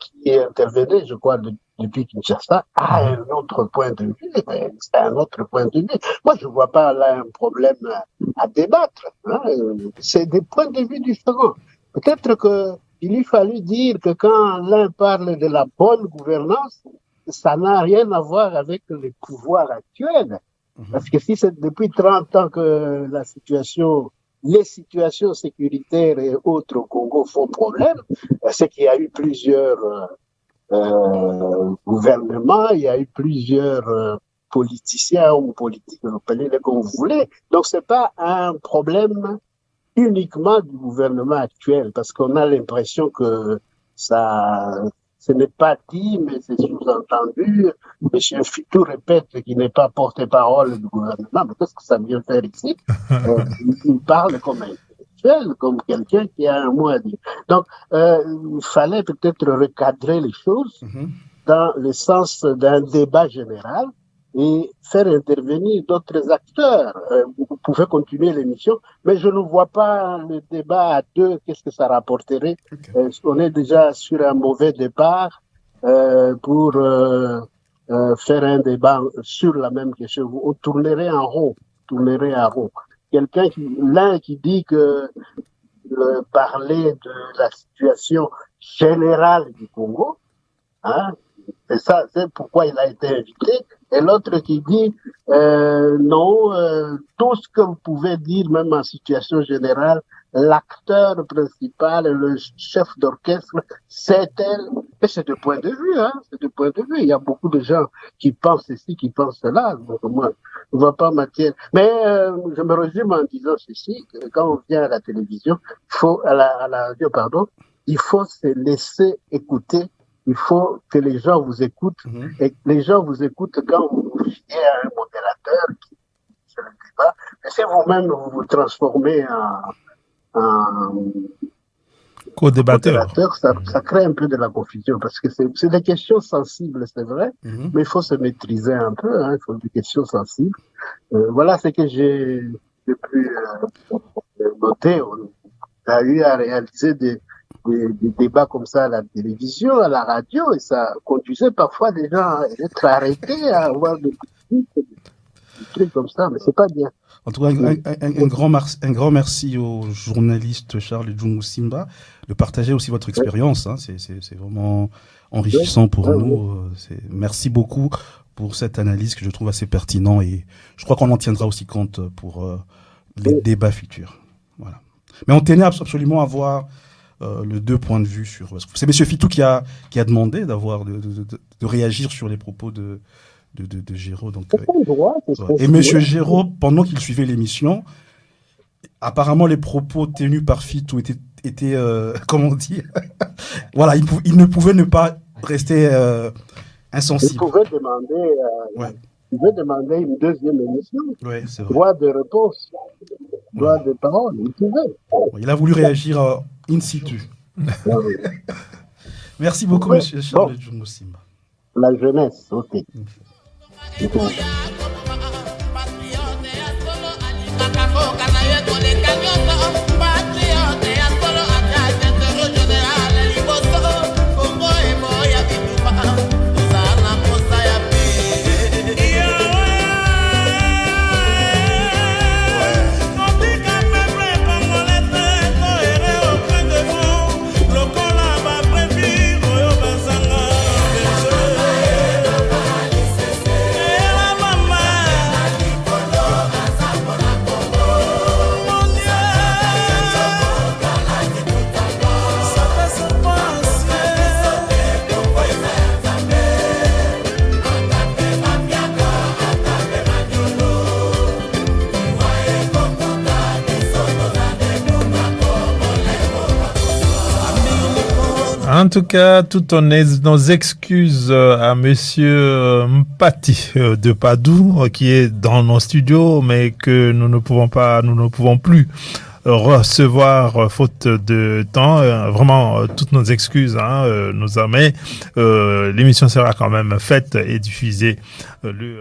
qui intervenait, je crois, depuis Kinshasa, a un autre point de vue. C'est un autre point de vue. Moi, je ne vois pas là un problème à débattre. C'est des points de vue différents. Peut-être qu'il lui fallu dire que quand l'un parle de la bonne gouvernance, ça n'a rien à voir avec les pouvoirs actuels. Parce que si c'est depuis 30 ans que les situations sécuritaires et autres au Congo font problème, c'est qu'il y a eu plusieurs gouvernements, il y a eu plusieurs politiciens ou politiques, appelez-les comme vous voulez. Donc c'est pas un problème uniquement du gouvernement actuel, parce qu'on a l'impression que ce n'est pas dit, mais c'est sous-entendu. Monsieur Fitou répète qu'il n'est pas porte-parole du gouvernement, mais qu'est-ce que ça vient faire ici? Il parle comme intellectuel, comme quelqu'un qui a un mot à dire. Donc, il fallait peut-être recadrer les choses dans le sens d'un débat général et faire intervenir d'autres acteurs. Vous pouvez continuer l'émission, mais je ne vois pas le débat à deux, qu'est-ce que ça rapporterait. On est déjà sur un mauvais départ pour faire un débat sur la même question. On tournerait en rond. L'un qui dit que parler de la situation générale du Congo, hein, et ça, c'est pourquoi il a été invité. Et l'autre qui dit non, tout ce que vous pouvez dire, même en situation générale, l'acteur principal, le chef d'orchestre, c'est elle. Et c'est de point de vue, hein, c'est de point de vue. Il y a beaucoup de gens qui pensent ceci, qui pensent cela. Donc moi, je ne vois pas matière. Mais je me résume en disant ceci, que quand on vient à la télévision, à la radio, pardon, il faut se laisser écouter. Il faut que les gens vous écoutent. Et que les gens vous écoutent quand vous vous fiez à un modérateur qui fait le débat. Mais si vous-même vous vous transformez en co-débatteur, ça crée un peu de la confusion parce que c'est des questions sensibles, c'est vrai, mais il faut se maîtriser un peu, hein, il faut des questions sensibles. Voilà ce que j'ai pu noter. On a eu à réaliser des débats comme ça à la télévision, à la radio, et ça conduisait parfois des gens à être arrêtés, à avoir des trucs comme ça, mais c'est pas bien. En tout cas, un grand merci au journaliste Charles Djoumou Simba de partager aussi votre expérience. Hein. C'est vraiment enrichissant pour nous. Merci beaucoup pour cette analyse que je trouve assez pertinente et je crois qu'on en tiendra aussi compte pour les débats futurs. Voilà. Mais on tenait absolument à avoir le deux points de vue sur. C'est M. Fitou qui a demandé de réagir sur les propos de Géraud. Donc, et M. Géraud, pendant qu'il suivait l'émission, apparemment les propos tenus par Fitou étaient comment on dit voilà, il ne pouvait ne pas rester insensible. Il pouvait demander une deuxième émission. Ouais, c'est vrai. Droit de réponse, droit de parole, il pouvait. Il a voulu réagir in situ. Merci beaucoup, M. Charles Djoumou Simba. La jeunesse, ok. En tout cas, toutes nos excuses à Monsieur Mpati de Padoue qui est dans nos studios, mais que nous ne pouvons plus recevoir faute de temps. Vraiment, toutes nos excuses, nous amis. L'émission sera quand même faite et diffusée le